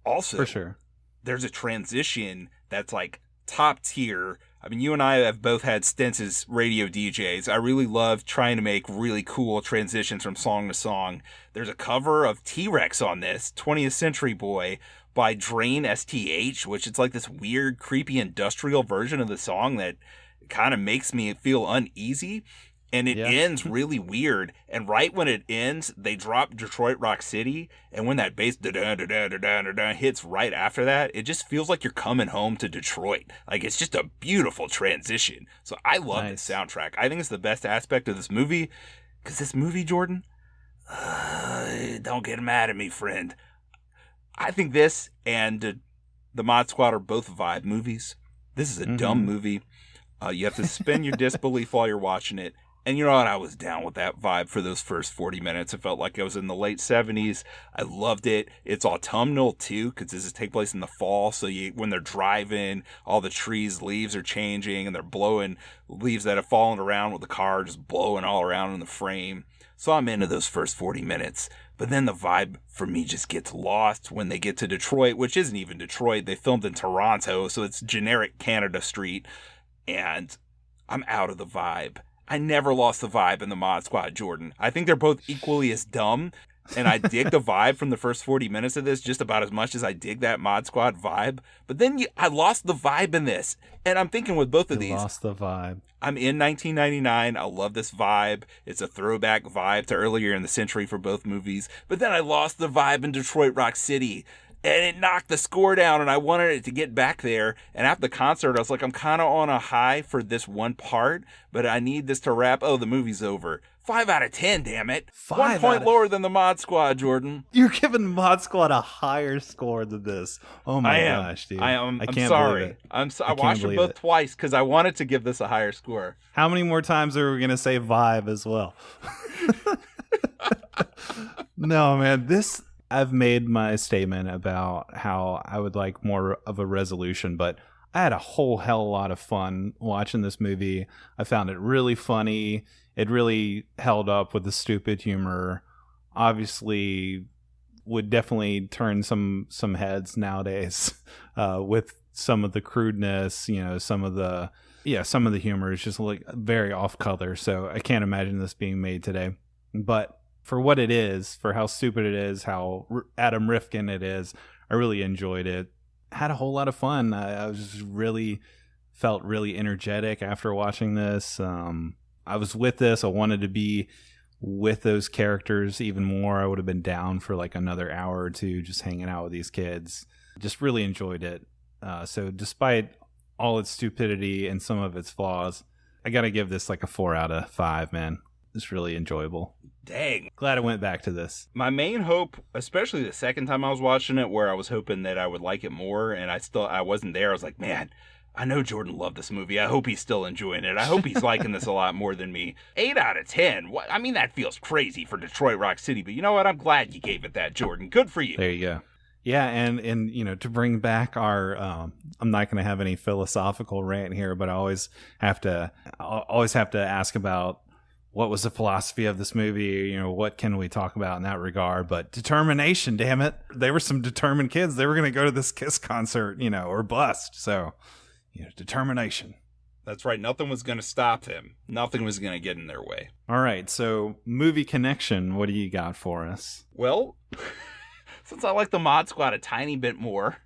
Also,
for sure,
there's a transition that's like top tier. I mean, you and I have both had stints as radio DJs. I really love trying to make really cool transitions from song to song. There's a cover of T-Rex on this, 20th Century Boy, by Drain STH, which is like this weird, creepy industrial version of the song that kind of makes me feel uneasy. And it ends really weird. And right when it ends, they drop Detroit Rock City. And when that bass hits right after that, it just feels like you're coming home to Detroit. Like, it's just a beautiful transition. So I love this soundtrack. I think it's the best aspect of this movie. Because this movie, Jordan, don't get mad at me, friend. I think this and The Mod Squad are both vibe movies. This is a dumb movie. You have to suspend your disbelief while you're watching it. And you know what? I was down with that vibe for those first 40 minutes. It felt like I was in the late 70s. I loved it. It's autumnal, too, because this is take place in the fall. So when they're driving, all the trees' leaves are changing, and they're blowing leaves that have fallen around with the car just blowing all around in the frame. So I'm into those first 40 minutes. But then the vibe for me just gets lost when they get to Detroit, which isn't even Detroit. They filmed in Toronto, so it's generic Canada Street. And I'm out of the vibe. I never lost the vibe in the Mod Squad, Jordan. I think they're both equally as dumb, and I dig the vibe from the first 40 minutes of this just about as much as I dig that Mod Squad vibe. But then I lost the vibe in this, and I'm thinking with both of these.
Lost the vibe.
I'm in 1999. I love this vibe. It's a throwback vibe to earlier in the century for both movies. But then I lost the vibe in Detroit Rock City. And it knocked the score down, and I wanted it to get back there. And after the concert, I was like, I'm kind of on a high for this one part, but I need this to wrap. Oh, the movie's over. 5 out of 10, damn it. 1 point lower than the Mod Squad, Jordan.
You're giving Mod Squad a higher score than this. Oh my gosh, dude.
I'm
can't
sorry.
believe it.
I watched them both twice because I wanted to give this a higher score.
How many more times are we going to say vibe as well? No, man, I've made my statement about how I would like more of a resolution, but I had a whole hell lot of fun watching this movie. I found it really funny. It really held up with the stupid humor. Obviously, would definitely turn some heads nowadays with some of the crudeness. You know, some of the humor is just like very off color. So I can't imagine this being made today, but for what it is, for how stupid it is, how Adam Rifkin it is, I really enjoyed it. Had a whole lot of fun. I was just felt really energetic after watching this. I was with this. I wanted to be with those characters even more. I would have been down for like another hour or two just hanging out with these kids. Just really enjoyed it. So despite all its stupidity and some of its flaws, I got to give this like a 4 out of 5, man. It's really enjoyable.
Dang.
Glad I went back to this.
My main hope, especially the second time I was watching it, where I was hoping that I would like it more, and I wasn't there. I was like, man, I know Jordan loved this movie. I hope he's still enjoying it. I hope he's liking this a lot more than me. 8 out of 10. What? I mean, that feels crazy for Detroit Rock City, but you know what? I'm glad you gave it that, Jordan. Good for you.
There you go. Yeah, and you know, to bring back our, I'm not going to have any philosophical rant here, but I always have to ask about what was the philosophy of this movie? You know, what can we talk about in that regard? But determination, damn it. They were some determined kids. They were going to go to this Kiss concert, you know, or bust. So, you know, determination.
That's right. Nothing was going to stop them. Nothing was going to get in their way.
All right. So, movie connection, what do you got for us?
Well, since I like the Mod Squad a tiny bit more,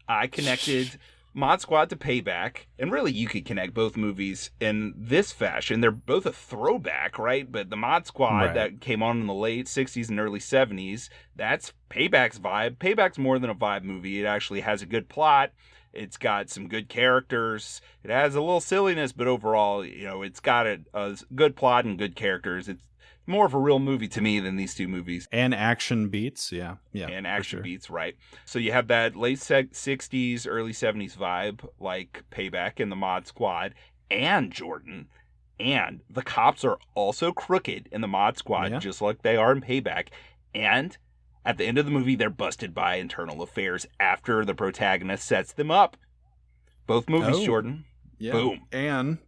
I connected Mod Squad to Payback, and really you could connect both movies in this fashion. They're both a throwback, right? But the Mod Squad that came on in the late 60s and early 70s, that's Payback's vibe. Payback's more than a vibe movie. It actually has a good plot, It's got some good characters. It has a little silliness, but overall, it's got a good plot and good characters. It's more of a real movie to me than these two movies.
And action beats, yeah.
And action beats, right. So you have that late 60s, early 70s vibe, like Payback and the Mod Squad, and Jordan. And the cops are also crooked in the Mod Squad, just like they are in Payback. And at the end of the movie, they're busted by internal affairs after the protagonist sets them up. Both movies, Jordan.
Yeah.
Boom.
And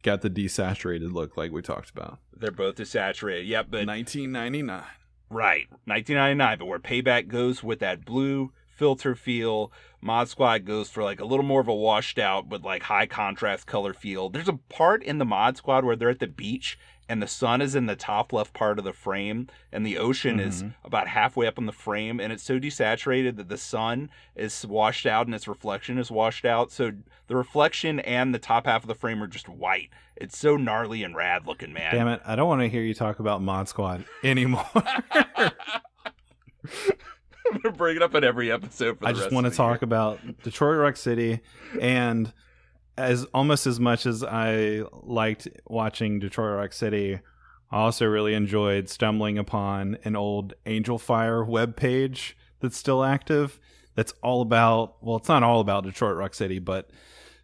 got the desaturated look like we talked about.
They're both desaturated. Yep, but
1999.
Right, 1999. But where Payback goes with that blue filter feel, Mod Squad goes for like a little more of a washed out but like high contrast color feel. There's a part in the Mod Squad where they're at the beach and the sun is in the top left part of the frame and the ocean is about halfway up on the frame, and it's so desaturated that the sun is washed out and its reflection is washed out. So the reflection and the top half of the frame are just white. It's so gnarly and rad looking, man.
Damn it. I don't want to hear you talk about Mod Squad anymore.
I'm going to bring it up in every episode for the
I
rest
just
of
want to
the
talk
year.
about Detroit Rock City, and almost as much as I liked watching Detroit Rock City, I also really enjoyed stumbling upon an old Angel Fire webpage that's still active. That's all about, well, it's not all about Detroit Rock City, but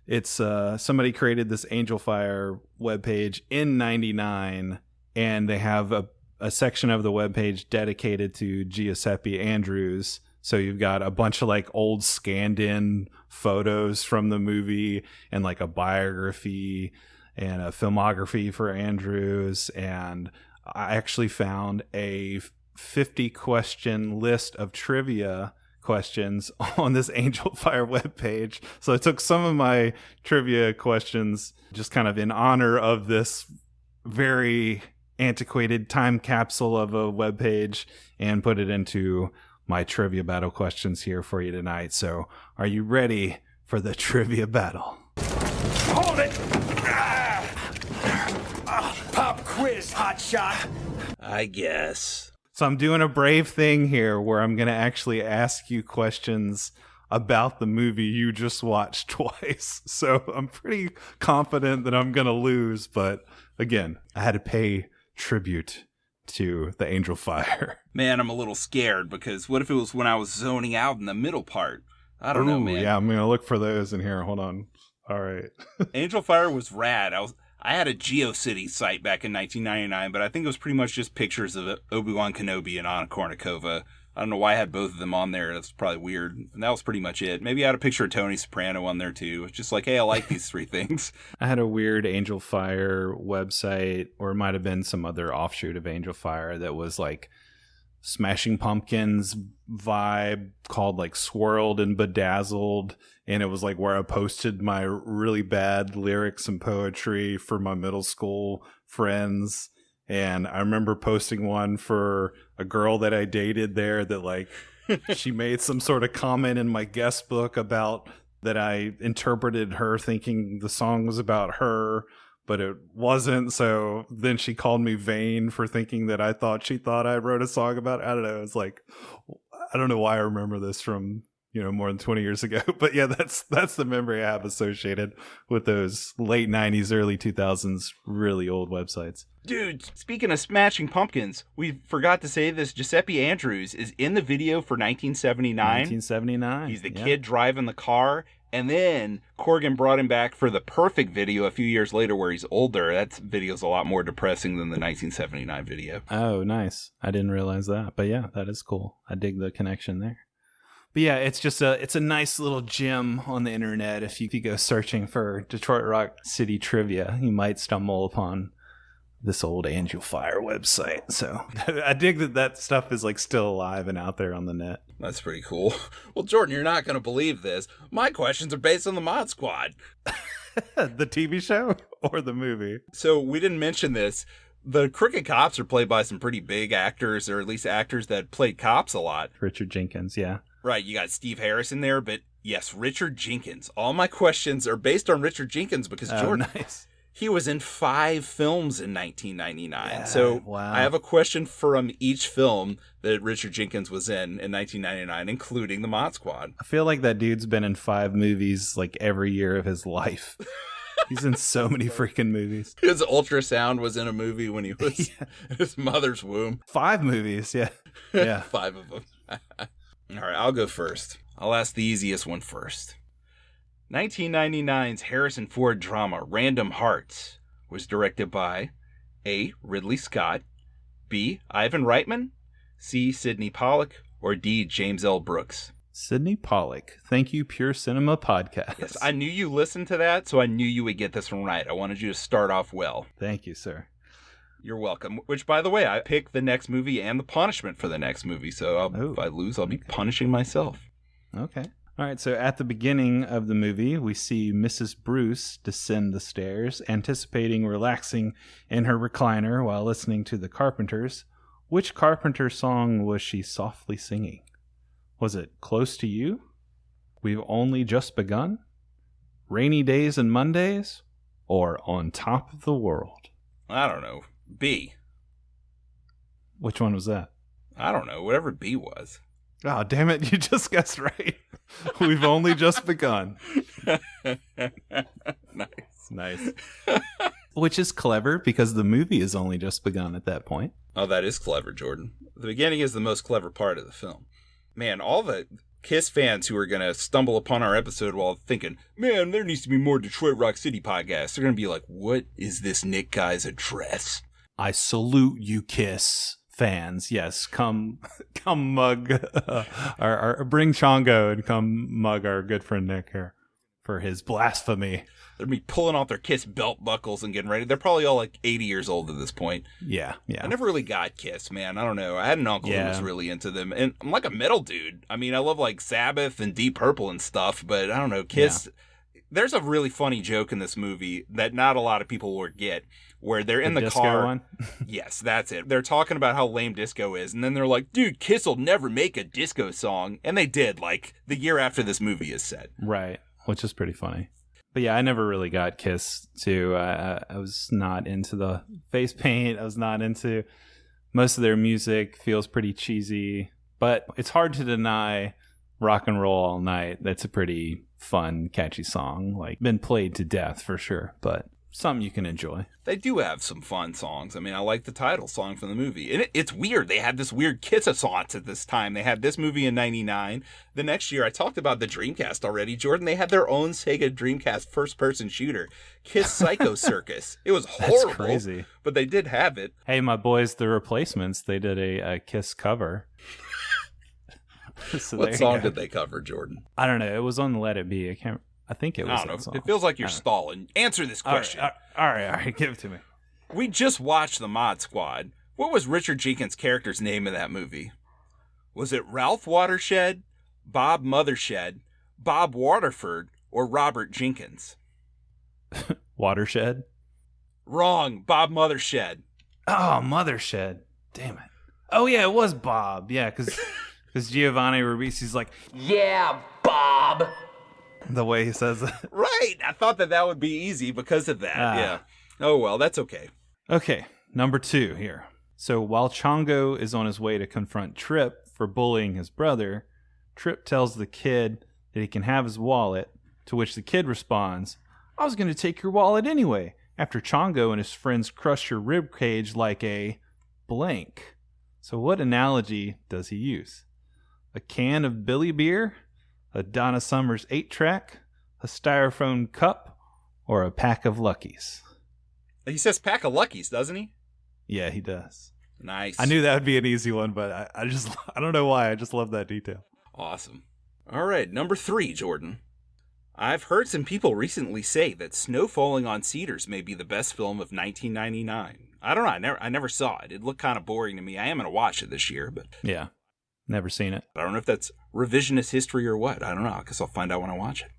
it's somebody created this Angel Fire webpage in '99, and they have a section of the webpage dedicated to Giuseppe Andrews. So you've got a bunch of like old scanned in photos from the movie and like a biography and a filmography for Andrews. And I actually found a 50 question list of trivia questions on this Angel Fire webpage. So I took some of my trivia questions just kind of in honor of this very antiquated time capsule of a webpage and put it into my trivia battle questions here for you tonight. So are you ready for the trivia battle?
Hold it! Pop quiz, hotshot.
I guess.
So I'm doing a brave thing here where I'm going to actually ask you questions about the movie you just watched twice. So I'm pretty confident that I'm going to lose. But again, I had to pay tribute to the Angel Fire.
Man, I'm a little scared because what if it was when I was zoning out in the middle part? I don't know, man.
Yeah, I'm going to look for those in here. Hold on. All right.
Angel Fire was rad. I had a GeoCity site back in 1999, but I think it was pretty much just pictures of Obi-Wan Kenobi and Anna Kournikova. I don't know why I had both of them on there. That's probably weird. And that was pretty much it. Maybe I had a picture of Tony Soprano on there too. It's just like, hey, I like these three things.
I had a weird Angel Fire website, or it might have been some other offshoot of Angel Fire that was like Smashing Pumpkins vibe, called like Swirled and Bedazzled. And it was like where I posted my really bad lyrics and poetry for my middle school friends. And I remember posting one for a girl that I dated there that like she made some sort of comment in my guest book about that I interpreted her thinking the song was about her, but it wasn't. So then she called me vain for thinking that I thought she thought I wrote a song about it. I don't know. It's like, I don't know why I remember this from, more than 20 years ago. But yeah, that's the memory I have associated with those late 90s, early 2000s, really old websites.
Dude, speaking of Smashing Pumpkins, we forgot to say this. Giuseppe Andrews is in the video for 1979.
1979.
He's the kid driving the car. And then Corgan brought him back for the Perfect video a few years later where he's older. That video's a lot more depressing than the 1979 video.
Oh, nice. I didn't realize that. But yeah, that is cool. I dig the connection there. But yeah, it's just it's a nice little gem on the internet. If you go searching for Detroit Rock City trivia, you might stumble upon this old Angel Fire website. So I dig that stuff is like still alive and out there on the net.
That's pretty cool. Well, Jordan, you're not going to believe this. My questions are based on the Mod Squad.
The TV show or the movie? So
we didn't mention this. The Crooked Cops are played by some pretty big actors, or at least actors that played cops a lot.
Richard Jenkins, yeah.
Right, you got Steve Harris in there, but yes, Richard Jenkins. All my questions are based on Richard Jenkins because Jordan,
nice.
He was in 5 films in 1999.
Yeah,
so
wow.
I have a question from each film that Richard Jenkins was in 1999, including The Mod Squad.
I feel like that dude's been in 5 movies like every year of his life. He's in so many freaking movies.
His ultrasound was in a movie when he was in his mother's womb.
5 movies, yeah. Yeah.
5 of them. All right, I'll go first. I'll ask the easiest one first. 1999's Harrison Ford drama Random Hearts was directed by A. Ridley Scott, B. Ivan Reitman, C. Sidney Pollack, or D. James L. Brooks.
Sidney Pollack. Thank you, Pure Cinema Podcast.
Yes, I knew you listened to that, so I knew you would get this one right. I wanted you to start off well.
Thank you, sir.
You're welcome. Which, by the way, I picked the next movie and the punishment for the next movie, so if I lose, I'll be punishing myself.
Okay. All right, so at the beginning of the movie, we see Mrs. Bruce descend the stairs, anticipating relaxing in her recliner while listening to the Carpenters. Which Carpenter song was she softly singing? Was it Close to You? We've Only Just Begun? Rainy Days and Mondays? Or On Top of the World?
I don't know. B.
Which one was that?
I don't know. Whatever B was.
Oh, damn it. You just guessed right. We've only just begun. Nice. Which is clever because the movie has only just begun at that point.
Oh, that is clever, Jordan. The beginning is the most clever part of the film. Man, all the Kiss fans who are going to stumble upon our episode while thinking, man, there needs to be more Detroit Rock City podcasts. They're going to be like, what is this Nick guy's address?
I salute you, Kiss fans. Yes, come mug, or bring Chongo and come mug our good friend Nick here for his blasphemy.
They're be pulling off their Kiss belt buckles and getting ready. They're probably all like 80 years old at this point.
Yeah.
I never really got Kiss, man. I don't know. I had an uncle who was really into them. And I'm like a metal dude. I mean, I love like Sabbath and Deep Purple and stuff, but I don't know. Kiss. Yeah. There's a really funny joke in this movie that not a lot of people will get, where they're in the
disco
car.
One?
Yes, that's it. They're talking about how lame disco is. And then they're like, dude, Kiss will never make a disco song. And they did, like, the year after this movie is set.
Right. Which is pretty funny. But yeah, I never really got Kiss too. I was not into the face paint. I was not into most of their music. Feels pretty cheesy, but it's hard to deny Rock and Roll All Night. That's a pretty fun, catchy song. Like, been played to death for sure, but something you can enjoy.
They do have some fun songs. I mean, I like the title song from the movie. And it's weird. They had this weird Kiss-a-sauce at this time. They had this movie in 99. The next year, I talked about the Dreamcast already. Jordan, they had their own Sega Dreamcast first-person shooter, Kiss Psycho Circus. It was horrible.
That's crazy.
But they did have it.
Hey, my boys, The Replacements, they did a Kiss cover.
So what song did they cover, Jordan?
I don't know. It was on Let It Be. I think it was.
I don't know. It feels like you're stalling. Answer this question.
All right. Give it to me.
We just watched The Mod Squad. What was Richard Jenkins' character's name in that movie? Was it Ralph Watershed, Bob Mothershed, Bob Waterford, or Robert Jenkins?
Watershed?
Wrong. Bob Mothershed.
Oh, Mothershed. Damn it. Oh, yeah, it was Bob. Yeah, because Giovanni Ribisi's like,
yeah, Bob.
The way he says it.
Right. I thought that would be easy because of that. Yeah. Oh, well, that's okay.
Okay. Number 2 here. So while Chongo is on his way to confront Trip for bullying his brother, Trip tells the kid that he can have his wallet, to which the kid responds, I was going to take your wallet anyway, after Chongo and his friends crush your rib cage like a blank. So what analogy does he use? A can of Billy beer? A Donna Summers 8-track, a styrofoam cup, or a pack of Luckies?
He says pack of Luckies, doesn't he?
Yeah, he does.
Nice.
I knew that would be an easy one, but I don't know why. I just love that detail.
Awesome. All right, number 3, Jordan. I've heard some people recently say that Snow Falling on Cedars may be the best film of 1999. I don't know. I never saw it. It looked kind of boring to me. I am going to watch it this year, but...
Yeah. Never seen it.
I don't know if that's revisionist history or what. I don't know. I guess I'll find out when I watch it.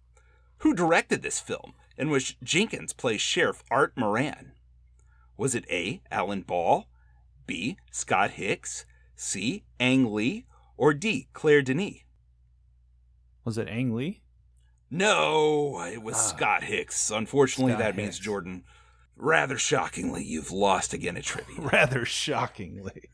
Who directed this film, in which Jenkins plays Sheriff Art Moran? Was it A, Alan Ball, B, Scott Hicks, C, Ang Lee, or D, Claire Denis?
Was it Ang Lee?
No, it was Scott Hicks. Unfortunately,
Scott
that
Hicks.
means Jordan Rather shockingly, you've lost again at trivia.
Rather shockingly.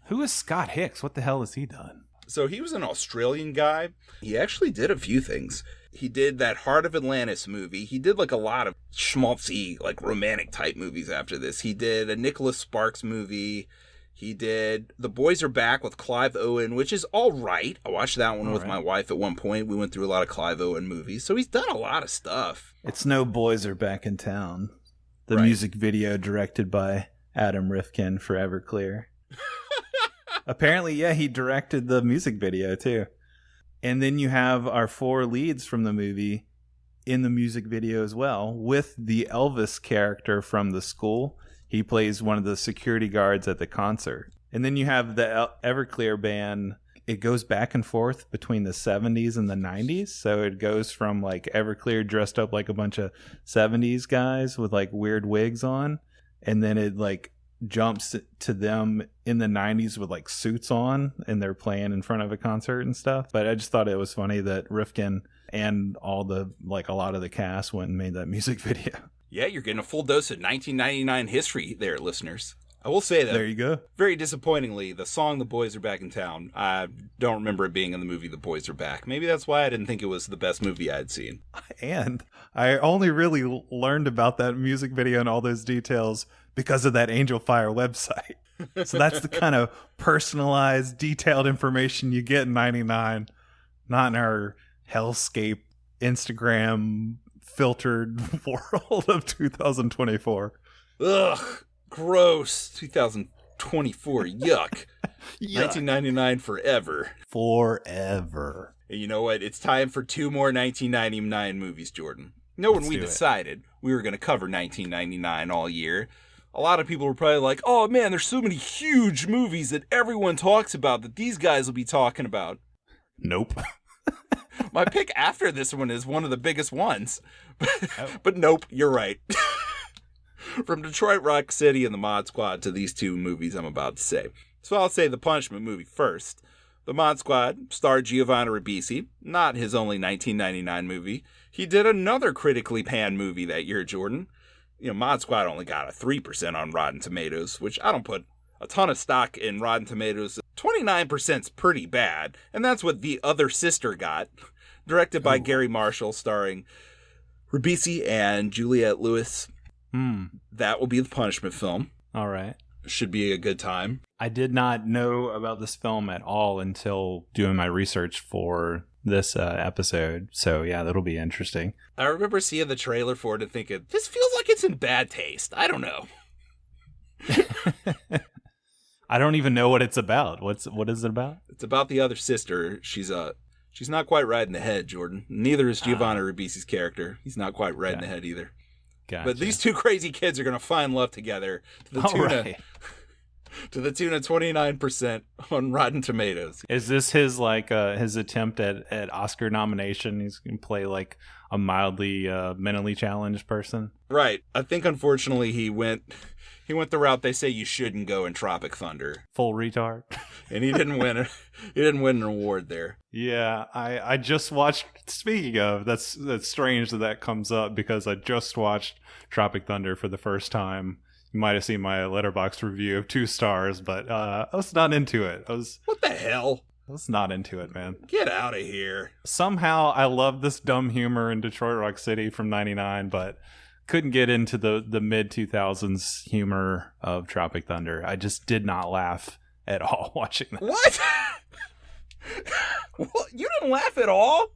Who is Scott Hicks? What the hell has he done?
So he was an Australian guy. He actually did a few things. He did that Heart of Atlantis movie. He did like a lot of schmaltzy, like romantic type movies after this. He did a Nicholas Sparks movie. He did The Boys Are Back with Clive Owen, which is all right. I watched that one with my wife at one point. We went through a lot of Clive Owen movies. So he's done a lot of stuff.
It's No Boys Are Back in Town. The music video directed by Adam Rifkin for Everclear. Apparently, yeah, he directed the music video too. And then you have our 4 leads from the movie in the music video as well, with the Elvis character from The School. He plays one of the security guards at the concert. And then you have the Everclear band. It goes back and forth between the 70s and the 90s. So it goes from like Everclear dressed up like a bunch of 70s guys with like weird wigs on. And then it like jumps to them in the 90s with like suits on, and they're playing in front of a concert and stuff. But I just thought it was funny that Rifkin and all the like a lot of the cast went and made that music video.
Yeah, you're getting a full dose of 1999 history there, listeners. I will say that.
There you go.
Very disappointingly, the song The Boys Are Back in Town, I don't remember it being in the movie The Boys Are Back. Maybe that's why I didn't think it was the best movie I had seen.
And I only really learned about that music video and all those details because of that Angel Fire website. So that's the kind of personalized, detailed information you get in 99, not in our hellscape Instagram filtered world of 2024.
Ugh, gross. 2024, yuck. 1999 forever.
Forever.
And you know what? It's time for 2 more 1999 movies, Jordan. You know, when we decided we were going to cover 1999 all year, a lot of people were probably like, oh man, there's so many huge movies that everyone talks about that these guys will be talking about.
Nope.
My pick after this one is one of the biggest ones. But nope, you're right. From Detroit Rock City and the Mod Squad to these 2 movies I'm about to say. So I'll say the Punishment movie first. The Mod Squad starred Giovanni Ribisi, not his only 1999 movie. He did another critically panned movie that year, Jordan. You know, Mod Squad only got a 3% on Rotten Tomatoes, which I don't put a ton of stock in Rotten Tomatoes. 29%'s pretty bad, and that's what The Other Sister got. Directed by Gary Marshall, starring Ribisi and Juliette Lewis. That will be the Punishment film.
All right.
Should be a good time.
I did not know about this film at all until doing my research for this episode. So yeah, that'll be interesting.
I remember seeing the trailer for it and thinking, this feels like it's in bad taste. I don't know.
I don't even know what it's about. What is it about?
It's about the other sister. She's not quite right in the head, Jordan. Neither is Giovanni Ribisi's character. He's not quite right in the head either.
Gotcha.
But these 2 crazy kids are going to find love together to the tune of 29% on Rotten Tomatoes.
Is this his his attempt at Oscar nomination? He's going to play like a mildly mentally challenged person.
Right. I think unfortunately he went the route they say you shouldn't go in Tropic Thunder.
Full retard.
And he didn't win. He didn't win an award there.
Yeah, I just watched. Speaking of, that's strange that comes up because I just watched Tropic Thunder for the first time. You might have seen my Letterboxd review of 2 stars, but I was not into it.
What the hell?
I was not into it, man.
Get out of here.
Somehow I love this dumb humor in Detroit Rock City from '99, but couldn't get into the mid 2000s humor of Tropic Thunder. I just did not laugh at all watching that.
What? What? You didn't laugh at all?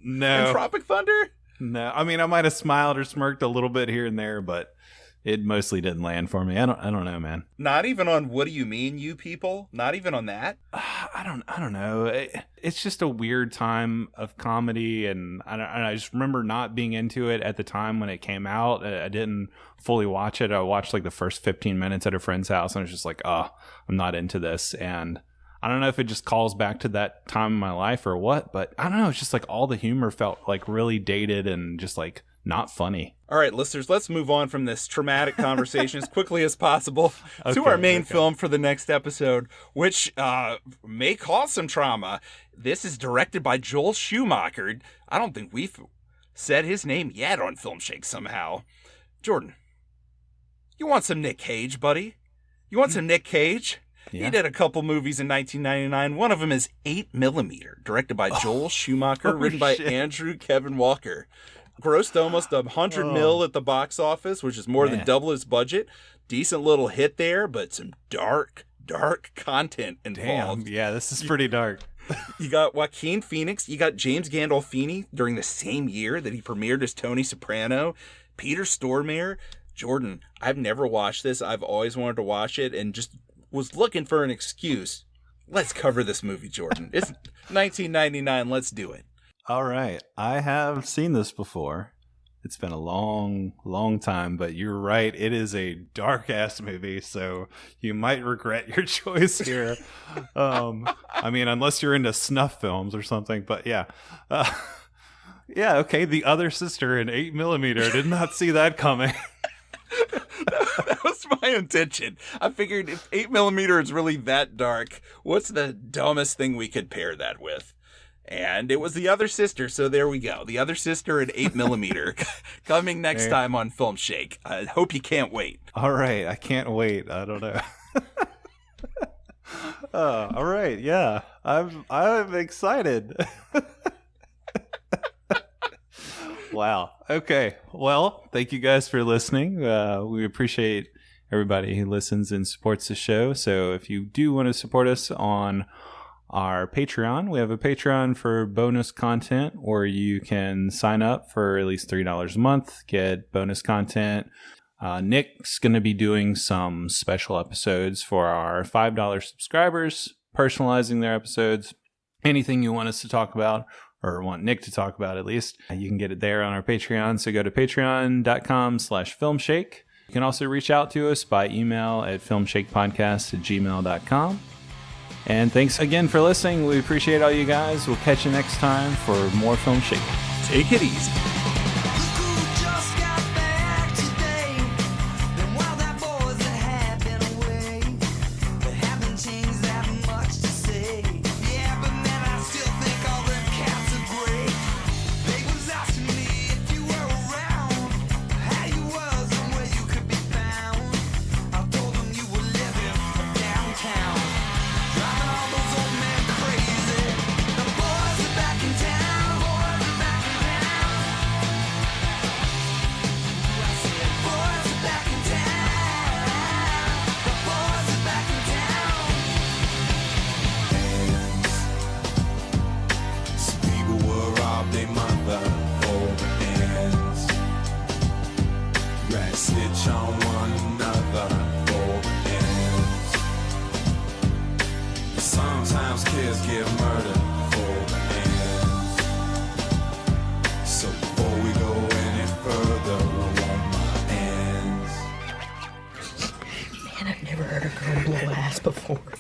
No.
In Tropic Thunder?
No. I mean, I might have smiled or smirked a little bit here and there, but it mostly didn't land for me. I don't know, man.
Not even on What Do You Mean, You People? Not even on that?
I don't know. It's just a weird time of comedy, and I just remember not being into it at the time when it came out. I didn't fully watch it. I watched like the first 15 minutes at a friend's house, and I was just like, oh, I'm not into this. And I don't know if it just calls back to that time in my life or what, but I don't know. It's just like all the humor felt like really dated and just like not funny.
All right, listeners, let's move on from this traumatic conversation as quickly as possible to our main film for the next episode, which may cause some trauma. This is directed by Joel Schumacher. I don't think we've said his name yet on Filmshake somehow. Jordan, you want some Nick Cage, buddy? You want some Nick Cage?
Yeah.
He did a couple movies in 1999. One of them is 8mm, directed by Joel Schumacher, written by Andrew Kevin Walker. Grossed almost $100 million at the box office, which is more than double his budget. Decent little hit there, but some dark content involved.
Damn, yeah, this is pretty dark.
You got Joaquin Phoenix. You got James Gandolfini during the same year that he premiered as Tony Soprano. Peter Stormare. Jordan, I've never watched this. I've always wanted to watch it and just was looking for an excuse. Let's cover this movie, Jordan. It's 1999. Let's do it.
All right. I have seen this before. It's been a long time, but you're right. It is a dark-ass movie, so you might regret your choice here. I mean, unless you're into snuff films or something, but yeah. Yeah, okay. The Other Sister in 8mm. Did not see that coming.
That was my intention. I figured if 8mm is really that dark, what's the dumbest thing we could pair that with? And it was The Other Sister, so there we go. The Other Sister at 8mm coming next time on Filmshake. I hope you can't wait.
All right, I can't wait. I don't know. All right, yeah, I'm excited. Wow. Okay. Well, thank you guys for listening. We appreciate everybody who listens and supports the show. So if you do want to support us on our Patreon, we have a Patreon for bonus content, or you can sign up for at least $3 a month, get bonus content. Nick's going to be doing some special episodes for our $5 subscribers, personalizing their episodes. Anything you want us to talk about, or want Nick to talk about at least, you can get it there on our Patreon. So go to patreon.com/filmshake. You can also reach out to us by email at filmshakepodcast@gmail.com. And thanks again for listening. We appreciate all you guys. We'll catch you next time for more Filmshake.
Take it easy.
Stitch on one another for ends. Sometimes kids get murdered for ends. So before we go any further, I want my ends.
Man, I've never heard a girl blow ass before.